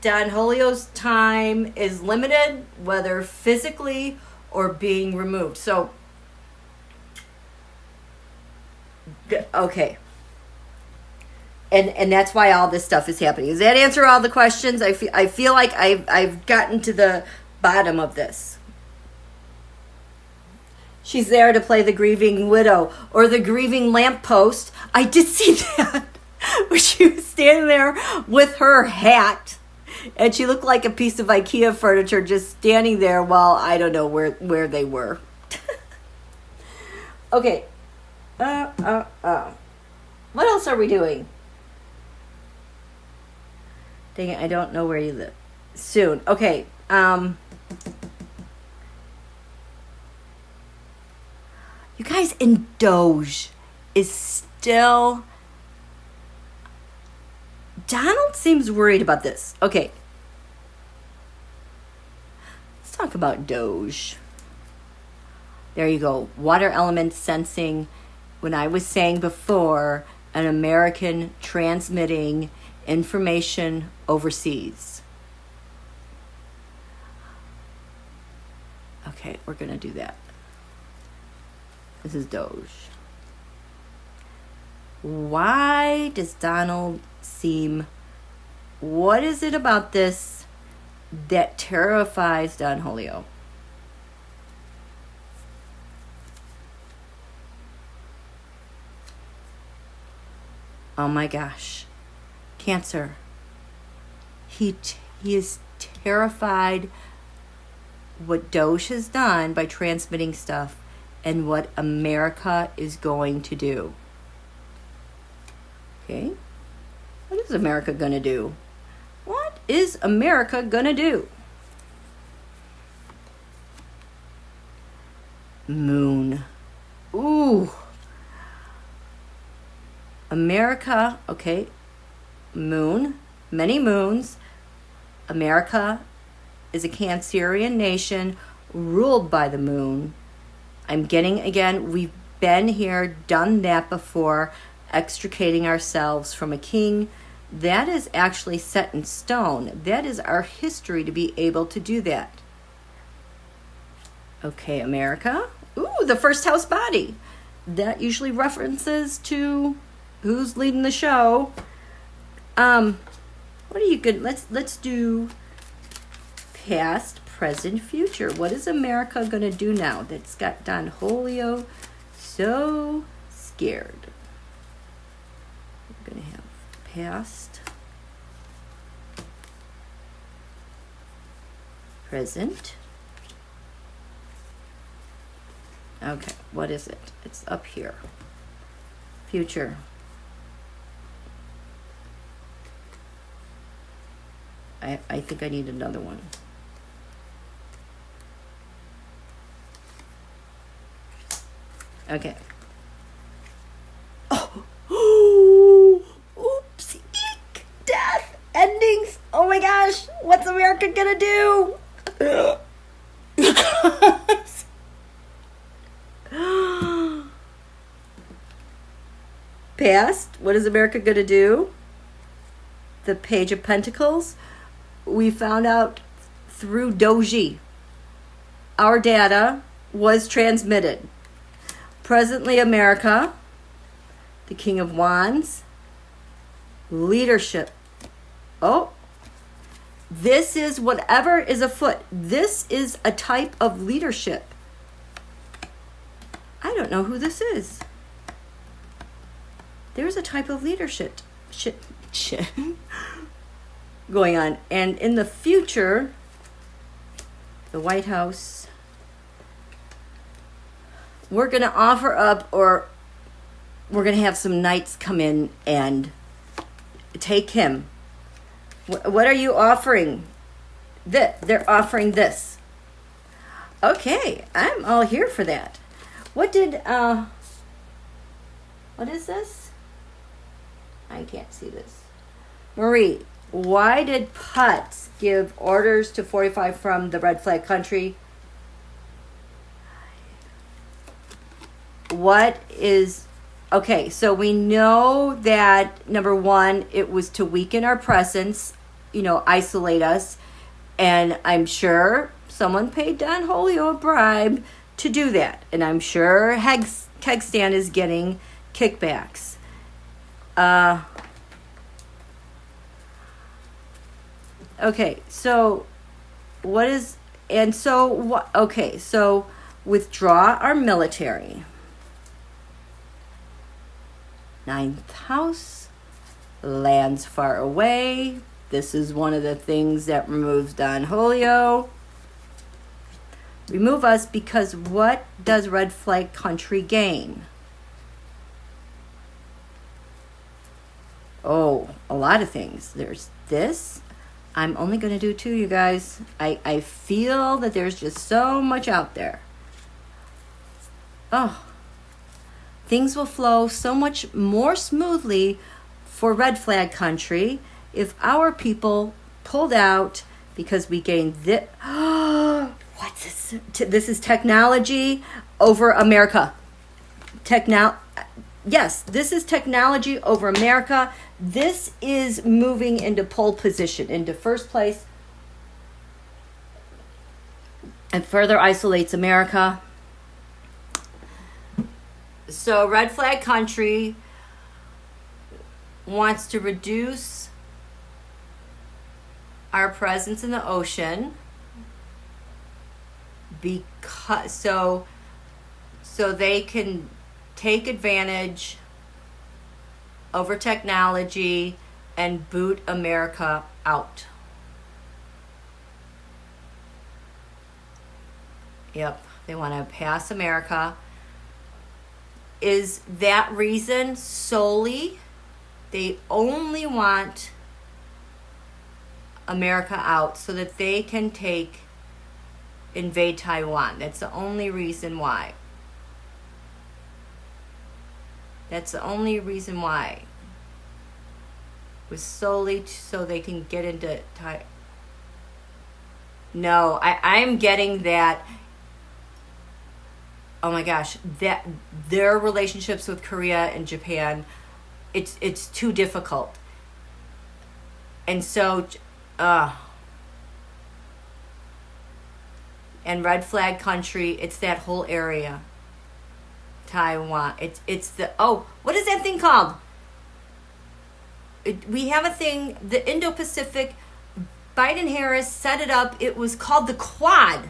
Don Julio's time is limited, whether physically or being removed. So, okay. And that's why all this stuff is happening. Does that answer all the questions? I feel like I've gotten to the bottom of this. She's there to play the grieving widow or the grieving lamppost. I did see that. Where she was standing there with her hat. And she looked like a piece of IKEA furniture just standing there while I don't know where they were. Okay. What else are we doing? Dang it, I don't know where you live. Soon. Okay. You guys, in Doge is still... Donald seems worried about this. Okay. Let's talk about Doge. There you go. Water element sensing. When I was saying before, an American transmitting information overseas. Okay, we're going to do that. This is Doge. Why does Donald seem... What is it about this that terrifies Don Julio? Oh my gosh. Cancer. He is terrified what Doge has done by transmitting stuff and what America is going to do. Okay? What is America going to do? What is America going to do? Moon. Ooh. America, okay. Moon. Many moons. America is a Cancerian nation ruled by the moon. I'm getting, again, we've been here, done that before, extricating ourselves from a king. That is actually set in stone. That is our history to be able to do that. Okay, America. Ooh, the first house body. That usually references to who's leading the show. What are you good? Let's do past, present, future. What is America going to do now that's got Don Julio so scared? We're going to have past, present. Okay, what is it? It's up here. Future. I think I need another one. Okay. Oh, oops, eek, death, endings. Oh my gosh, what's America gonna do? Past, what is America gonna do? The Page of Pentacles. We found out through Doji. Our data was transmitted. Presently, America, the King of Wands, leadership. Oh, this is whatever is afoot. This is a type of leadership. I don't know who this is. There's a type of leadership going on. And in the future, the White House, we're going to offer up, or we're going to have some knights come in and take him. What are you offering? They're offering this. Okay, I'm all here for that. What is this? I can't see this. Marie, why did Putz give orders to 45 from the red flag country? Okay, so we know that, number one, it was to weaken our presence, isolate us. And I'm sure someone paid Don Julio a bribe to do that. And I'm sure KEGSETH is getting kickbacks. Okay, so so withdraw our military. Ninth house, lands far away. This is one of the things that removes Don Julio. Remove us, because what does red flag country gain? Oh, a lot of things. There's this. I'm only going to do 2, you guys. I feel that there's just so much out there. Oh, things will flow so much more smoothly for red flag country if our people pulled out, because we gained this. What's this? This is technology over America. Yes, this is technology over America. This is moving into pole position, into first place, and further isolates America. So red flag country wants to reduce our presence in the ocean, because so they can take advantage over technology and boot America out. Yep, they want to pass America. Is that reason solely? They only want America out so that they can invade Taiwan. That's the only reason why. That's the only reason why. It was solely so they can get into Taiwan. No, I'm getting that. Oh my gosh, that their relationships with Korea and Japan, it's too difficult. And so, and red flag country, it's that whole area. Taiwan, it's the, what is that thing called? We have a thing, the Indo-Pacific, Biden-Harris set it up, it was called the Quad.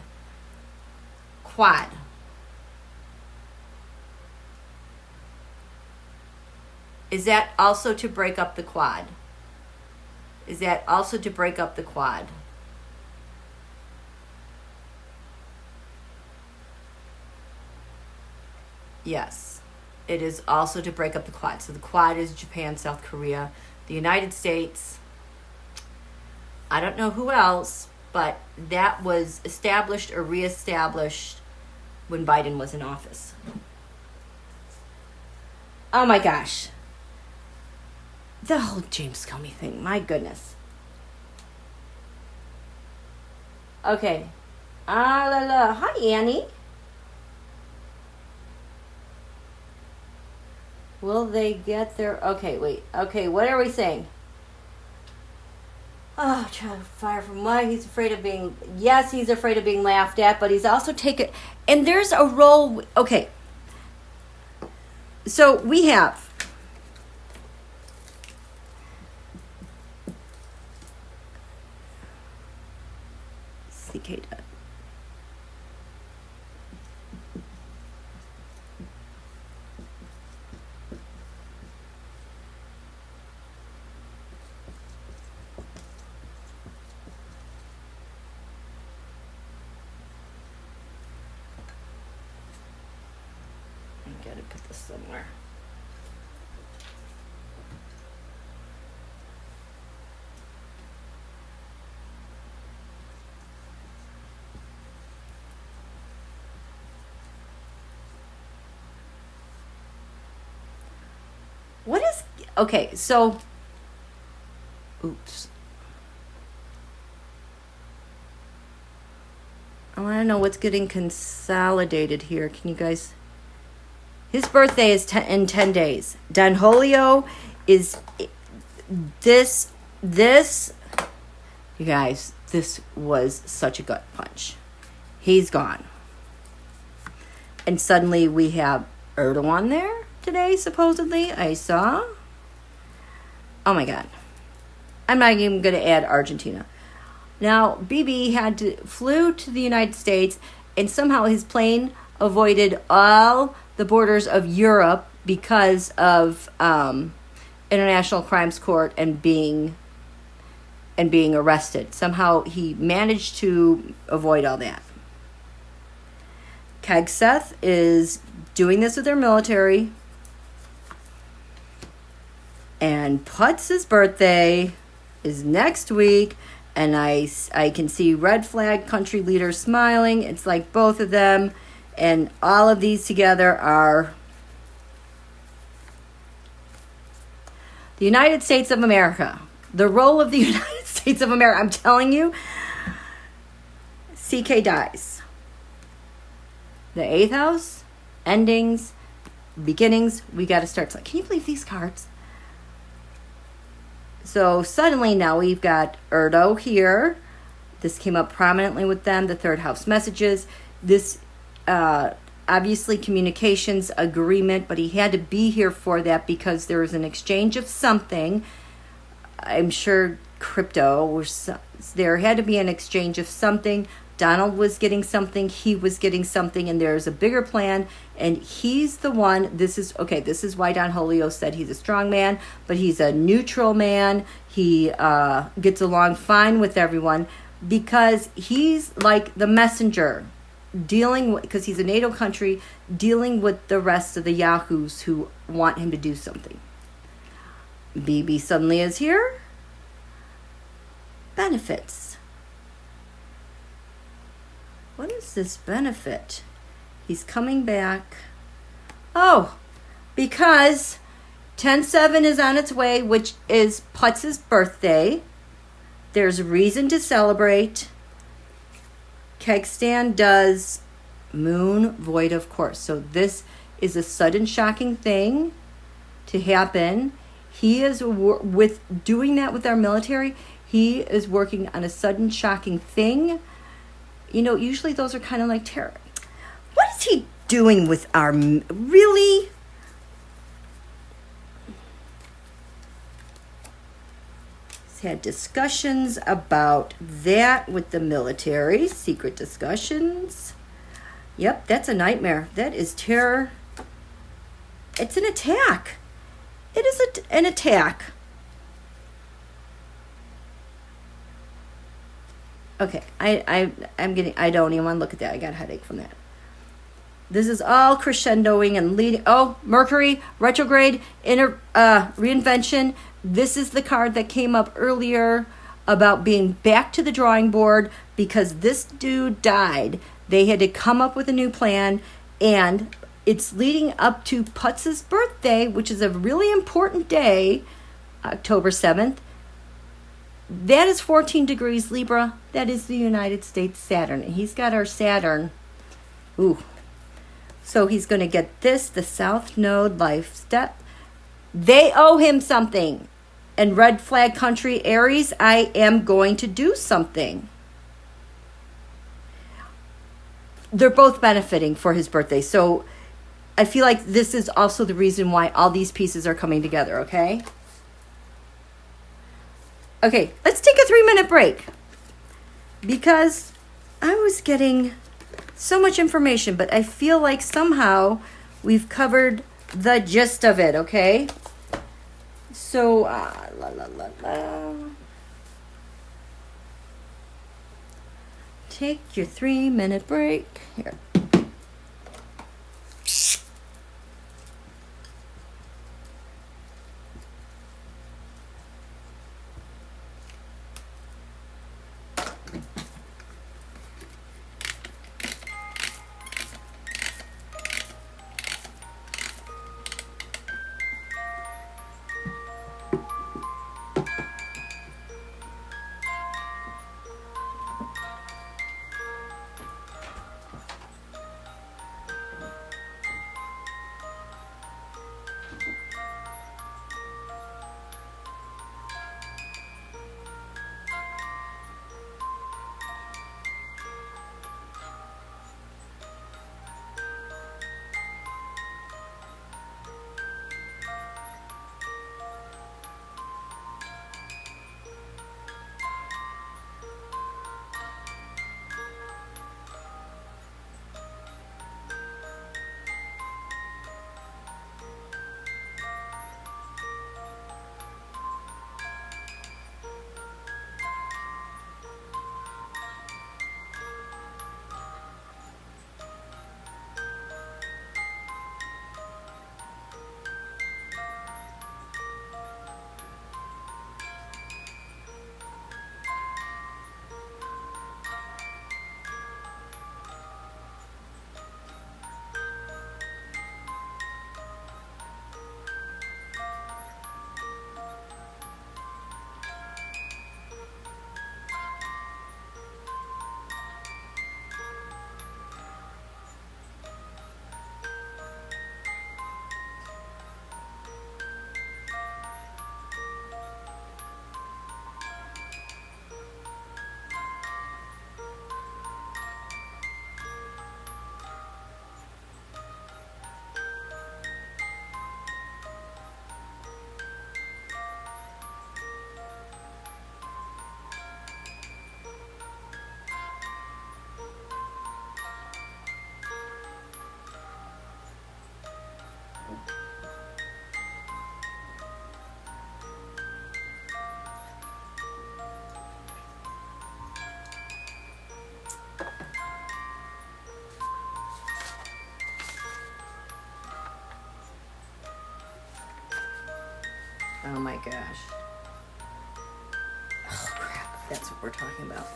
Is that also to break up the Quad? Yes, it is also to break up the Quad. So the Quad is Japan, South Korea, the United States. I don't know who else, but that was established or reestablished when Biden was in office. Oh my gosh. The whole James Comey thing, my goodness. Okay. Hi, Annie. Will they get their... Okay, wait. Okay, what are we saying? Oh, trying to fire from what? He's afraid of being... Yes, he's afraid of being laughed at, but he's also taken... And there's a role... Okay. So we have... CK dot. gotta put this somewhere. What is, okay, so, oops. I want to know what's getting consolidated here. Can you guys, his birthday is in 10 days. Don Julio is, this, you guys, this was such a gut punch. He's gone. And suddenly we have Erdogan there today, supposedly. I saw. Oh my God. I'm not even going to add Argentina. Now, Bibi flew to the United States, and somehow his plane avoided all the borders of Europe because of International Crimes Court and being arrested. Somehow he managed to avoid all that. KEGSETH is doing this with their military. And Putz's birthday is next week. And I can see RedFlag country leaders smiling. It's like both of them. And all of these together are the United States of America. The role of the United States of America. I'm telling you, CK dies. The 8th house, endings, beginnings. We got to start. Can you believe these cards? So suddenly now we've got Erdo here. This came up prominently with them. The 3rd house messages. This obviously communications agreement, but he had to be here for that because there was an exchange of something. I'm sure crypto was there. Had to be an exchange of something. Donald was getting something, he was getting something, and there's a bigger plan, and he's the one. This is why Don Julio said he's a strong man, but he's a neutral man. He gets along fine with everyone because he's like the messenger, because he's a NATO country, dealing with the rest of the yahoos who want him to do something. Bibi suddenly is here. Benefits. What is this benefit? He's coming back. Oh, because 10/7 is on its way, which is Putz's birthday. There's reason to celebrate. Kegstan does moon void, of course. So this is a sudden shocking thing to happen. He is with doing that with our military. He is working on a sudden shocking thing. You know, usually those are kind of like terror. What is he doing with our... Really? He's had discussions about that with the military. Secret discussions. Yep, that's a nightmare. That is terror. It's an attack. It is an attack. Okay, I don't even want to look at that. I got a headache from that. This is all crescendoing and leading. Oh, Mercury, retrograde, reinvention. This is the card that came up earlier about being back to the drawing board because this dude died. They had to come up with a new plan, and it's leading up to Putz's birthday, which is a really important day, October 7th. That is 14 degrees Libra. That is the United States Saturn. And he's got our Saturn. Ooh. So he's going to get this, the South Node life step. They owe him something. And red flag country Aries, I am going to do something. They're both benefiting for his birthday. So I feel like this is also the reason why all these pieces are coming together, okay? Okay, let's take a 3-minute break because I was getting so much information, but I feel like somehow we've covered the gist of it, okay? So, take your 3-minute break. Here. Oh my gosh. Oh crap, that's what we're talking about.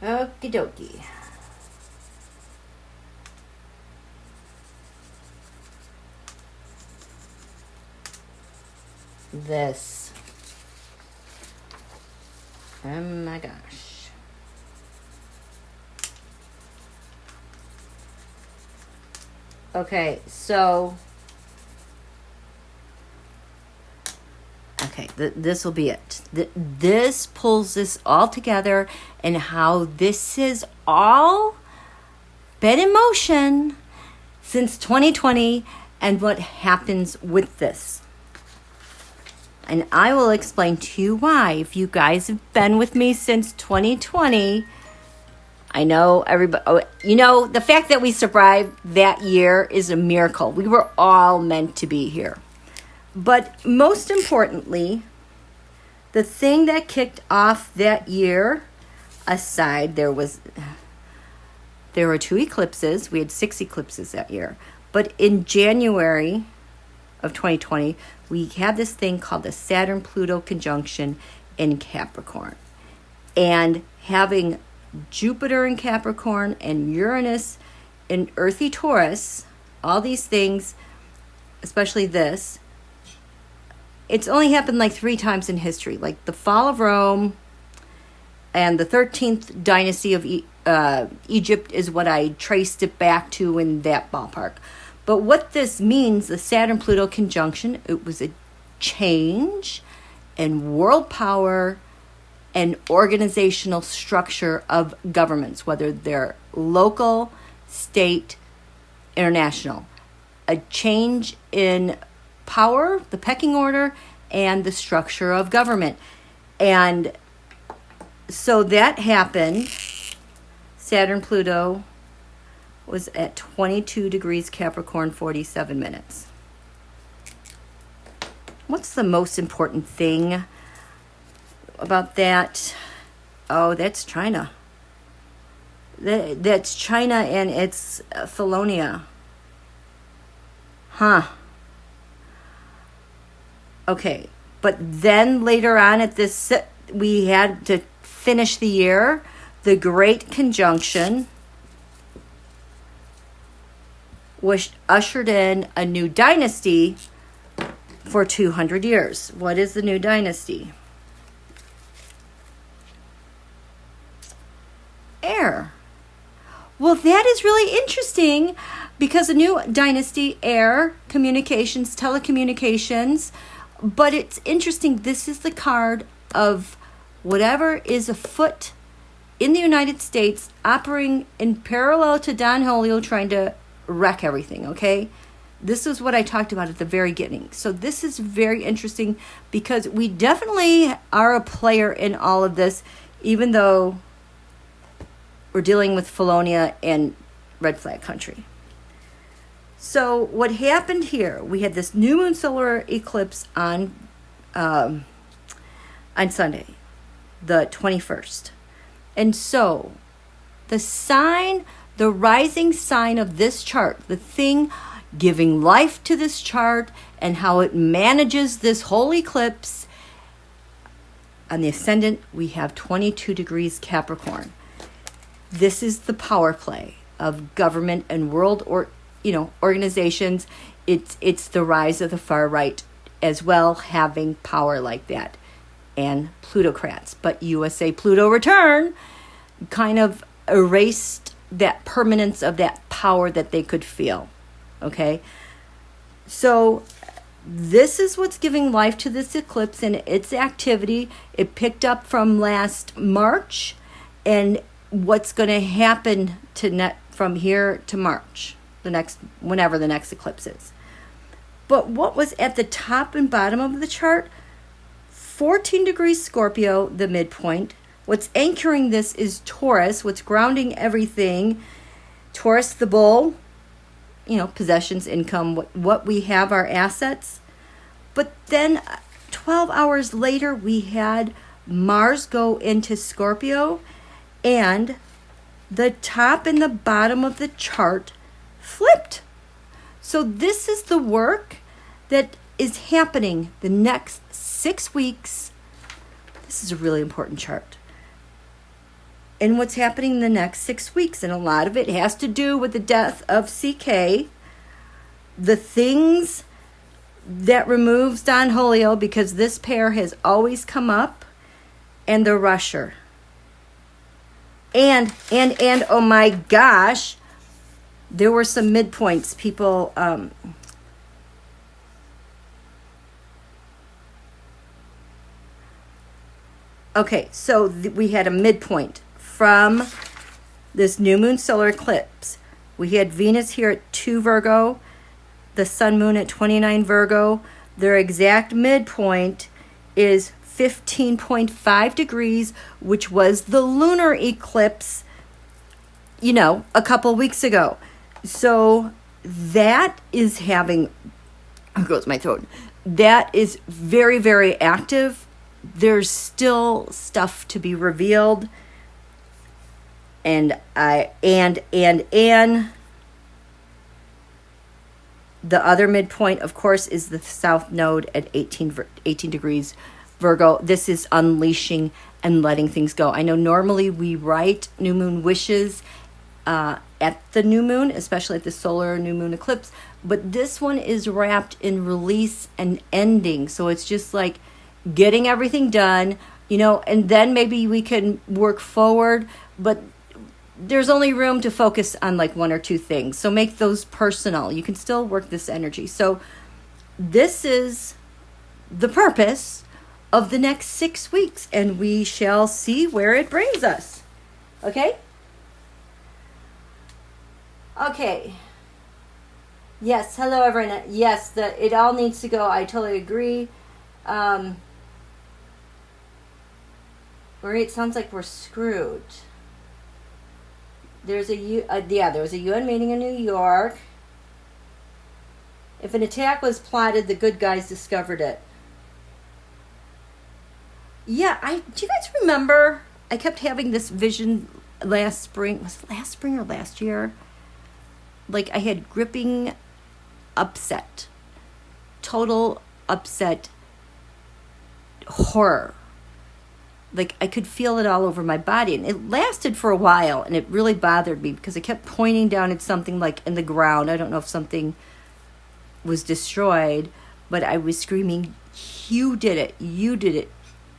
Okie dokie. This. Oh my gosh. Okay, so. Okay, this will be it. This pulls this all together and how this has all been in motion since 2020 and what happens with this. And I will explain to you why. If you guys have been with me since 2020, I know everybody, the fact that we survived that year is a miracle. We were all meant to be here. But most importantly, the thing that kicked off that year, aside, there were 2 eclipses. We had 6 eclipses that year. But in January of 2020, we had this thing called the Saturn-Pluto conjunction in Capricorn. And having Jupiter in Capricorn and Uranus in earthy Taurus, all these things, especially this, it's only happened like 3 times in history, like the fall of Rome and the 13th dynasty of Egypt is what I traced it back to in that ballpark. But what this means, the Saturn-Pluto conjunction, it was a change in world power and organizational structure of governments, whether they're local, state, international. A change in power, the pecking order, and the structure of government. And so that happened. Saturn-Pluto was at 22 degrees Capricorn, 47 minutes. What's the most important thing about that? Oh, that's China. That's China and it's Felonia. Huh. Okay, but then later on at this, we had to finish the year, the Great Conjunction was ushered in a new dynasty for 200 years. What is the new dynasty? Air. Well, that is really interesting because the new dynasty, air, communications, telecommunications. But it's interesting, this is the card of whatever is afoot in the United States operating in parallel to Don Julio trying to wreck everything, okay? This is what I talked about at the very beginning. So this is very interesting because we definitely are a player in all of this, even though we're dealing with Felonia and red flag country. So what happened here, we had this new moon solar eclipse on Sunday, the 21st. And so the sign, the rising sign of this chart, the thing giving life to this chart and how it manages this whole eclipse, on the ascendant, we have 22 degrees Capricorn. This is the power play of government and world organizations. It's the rise of the far right as well, having power like that, and plutocrats. But USA Pluto return kind of erased that permanence of that power that they could feel. Okay, so this is what's giving life to this eclipse and its activity. It picked up from last March, and what's going to happen from here to March, whenever the next eclipse is. But what was at the top and bottom of the chart? 14 degrees Scorpio, the midpoint. What's anchoring this is Taurus. What's grounding everything? Taurus, the bull, possessions, income, what we have, our assets. But then 12 hours later, we had Mars go into Scorpio, and the top and the bottom of the chart flipped. So this is the work that is happening the next 6 weeks. This is a really important chart. And what's happening the next 6 weeks, and a lot of it has to do with the death of CK, the things that removes Don Julio, because this pair has always come up, and the rusher. And oh my gosh, there were some midpoints. People, okay, so we had a midpoint from this new moon solar eclipse. We had Venus here at 2 Virgo, the sun moon at 29 Virgo. Their exact midpoint is 15.5 degrees, which was the lunar eclipse, a couple weeks ago. So that is having, here goes my throat. That is very, very active. There's still stuff to be revealed. And the other midpoint, of course, is the south node at 18 degrees Virgo. This is unleashing and letting things go. I know normally we write new moon wishes at the new moon, especially at the solar new moon eclipse, but this one is wrapped in release and ending. So it's just like getting everything done, and then maybe we can work forward, but there's only room to focus on like 1 or 2 things. So make those personal. You can still work this energy. So this is the purpose of the next 6 weeks, and we shall see where it brings us. Okay? Okay. Yes, hello everyone. Yes, it all needs to go. I totally agree. It sounds like we're screwed. There was a UN meeting in New York. If an attack was plotted, the good guys discovered it. Yeah, do you guys remember? I kept having this vision last spring. Was it last spring or last year? Like I had gripping upset. Total upset horror. Like I could feel it all over my body, and it lasted for a while, and it really bothered me because I kept pointing down at something like in the ground. I don't know if something was destroyed, but I was screaming, "You did it,"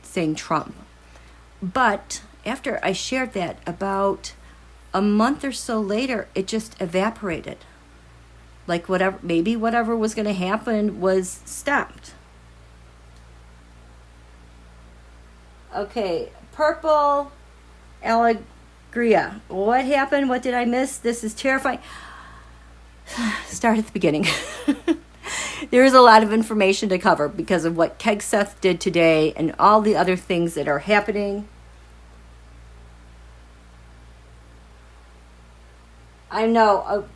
saying Trump. But after I shared that, about a month or so later, it just evaporated. Like whatever was going to happen was stopped. Okay, Purple Allegria. What happened? What did I miss? This is terrifying. Start at the beginning. There is a lot of information to cover because of what KEGSETH did today and all the other things that are happening. I know.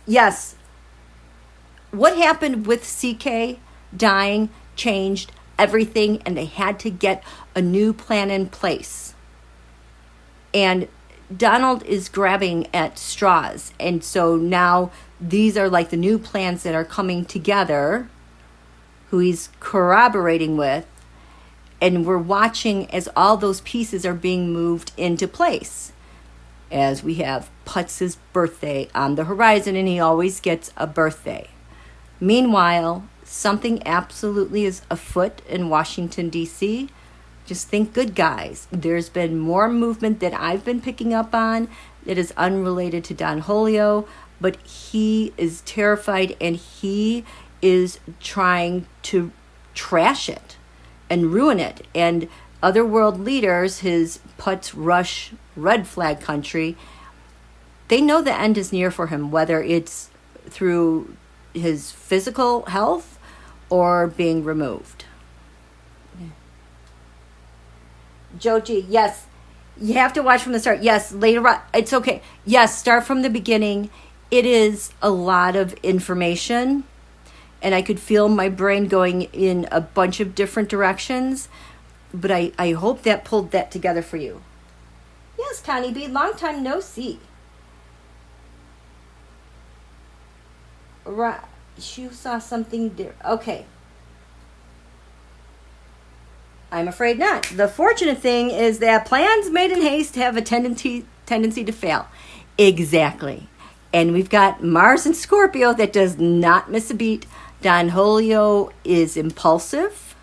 Yes. What happened with CK dying changed everything, and they had to get a new plan in place. And Donald is grabbing at straws. And so now these are like the new plans that are coming together, who he's corroborating with. And we're watching as all those pieces are being moved into place. As we have Putz's birthday on the horizon, and he always gets a birthday. Meanwhile, something absolutely is afoot in Washington, D.C. Just think, good guys. There's been more movement that I've been picking up on that is unrelated to Don Julio, but he is terrified and he is trying to trash it and ruin it. And other world leaders, his Putz Rush red flag country, they know the end is near for him, whether it's through his physical health or being removed. Joji, yes. You have to watch from the start. Yes, later on. It's okay. Yes, start from the beginning. It is a lot of information. And I could feel my brain going in a bunch of different directions. But I hope that pulled that together for you. Yes, Connie B. Long time no see. Right. You saw something there. Okay. I'm afraid not. The fortunate thing is that plans made in haste have a tendency to fail. Exactly. And we've got Mars and Scorpio that does not miss a beat. Don Julio is impulsive.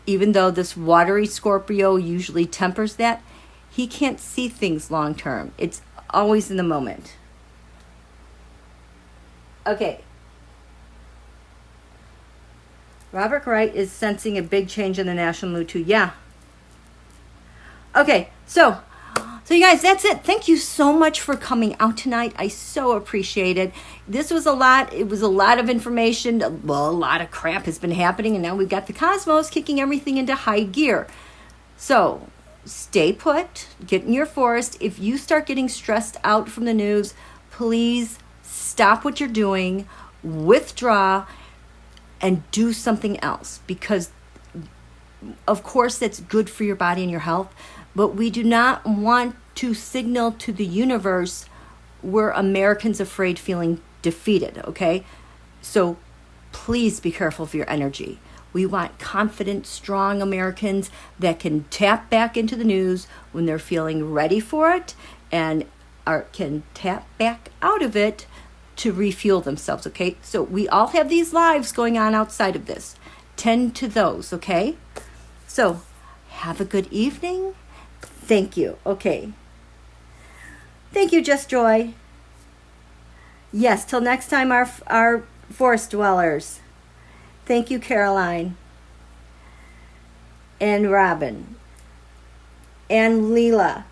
Even though this watery Scorpio usually tempers that, he can't see things long term. It's always in the moment. Okay. Robert Wright is sensing a big change in the national mood too. Yeah. Okay, so you guys, that's it. Thank you so much for coming out tonight. I so appreciate it. This was a lot. It was a lot of information. Well, a lot of crap has been happening, and now we've got the cosmos kicking everything into high gear. So stay put. Get in your forest. If you start getting stressed out from the news, please stop what you're doing, withdraw, and do something else, because of course that's good for your body and your health, but we do not want to signal to the universe we're Americans afraid, feeling defeated, okay? So please be careful of your energy. We want confident, strong Americans that can tap back into the news when they're feeling ready for it, and can tap back out of it to refuel themselves, okay? So we all have these lives going on outside of this. Tend to those, okay? So have a good evening. Thank you. Okay. Thank you, Just Joy. Yes, till next time, our forest dwellers. Thank you, Caroline. And Robin. And Leela.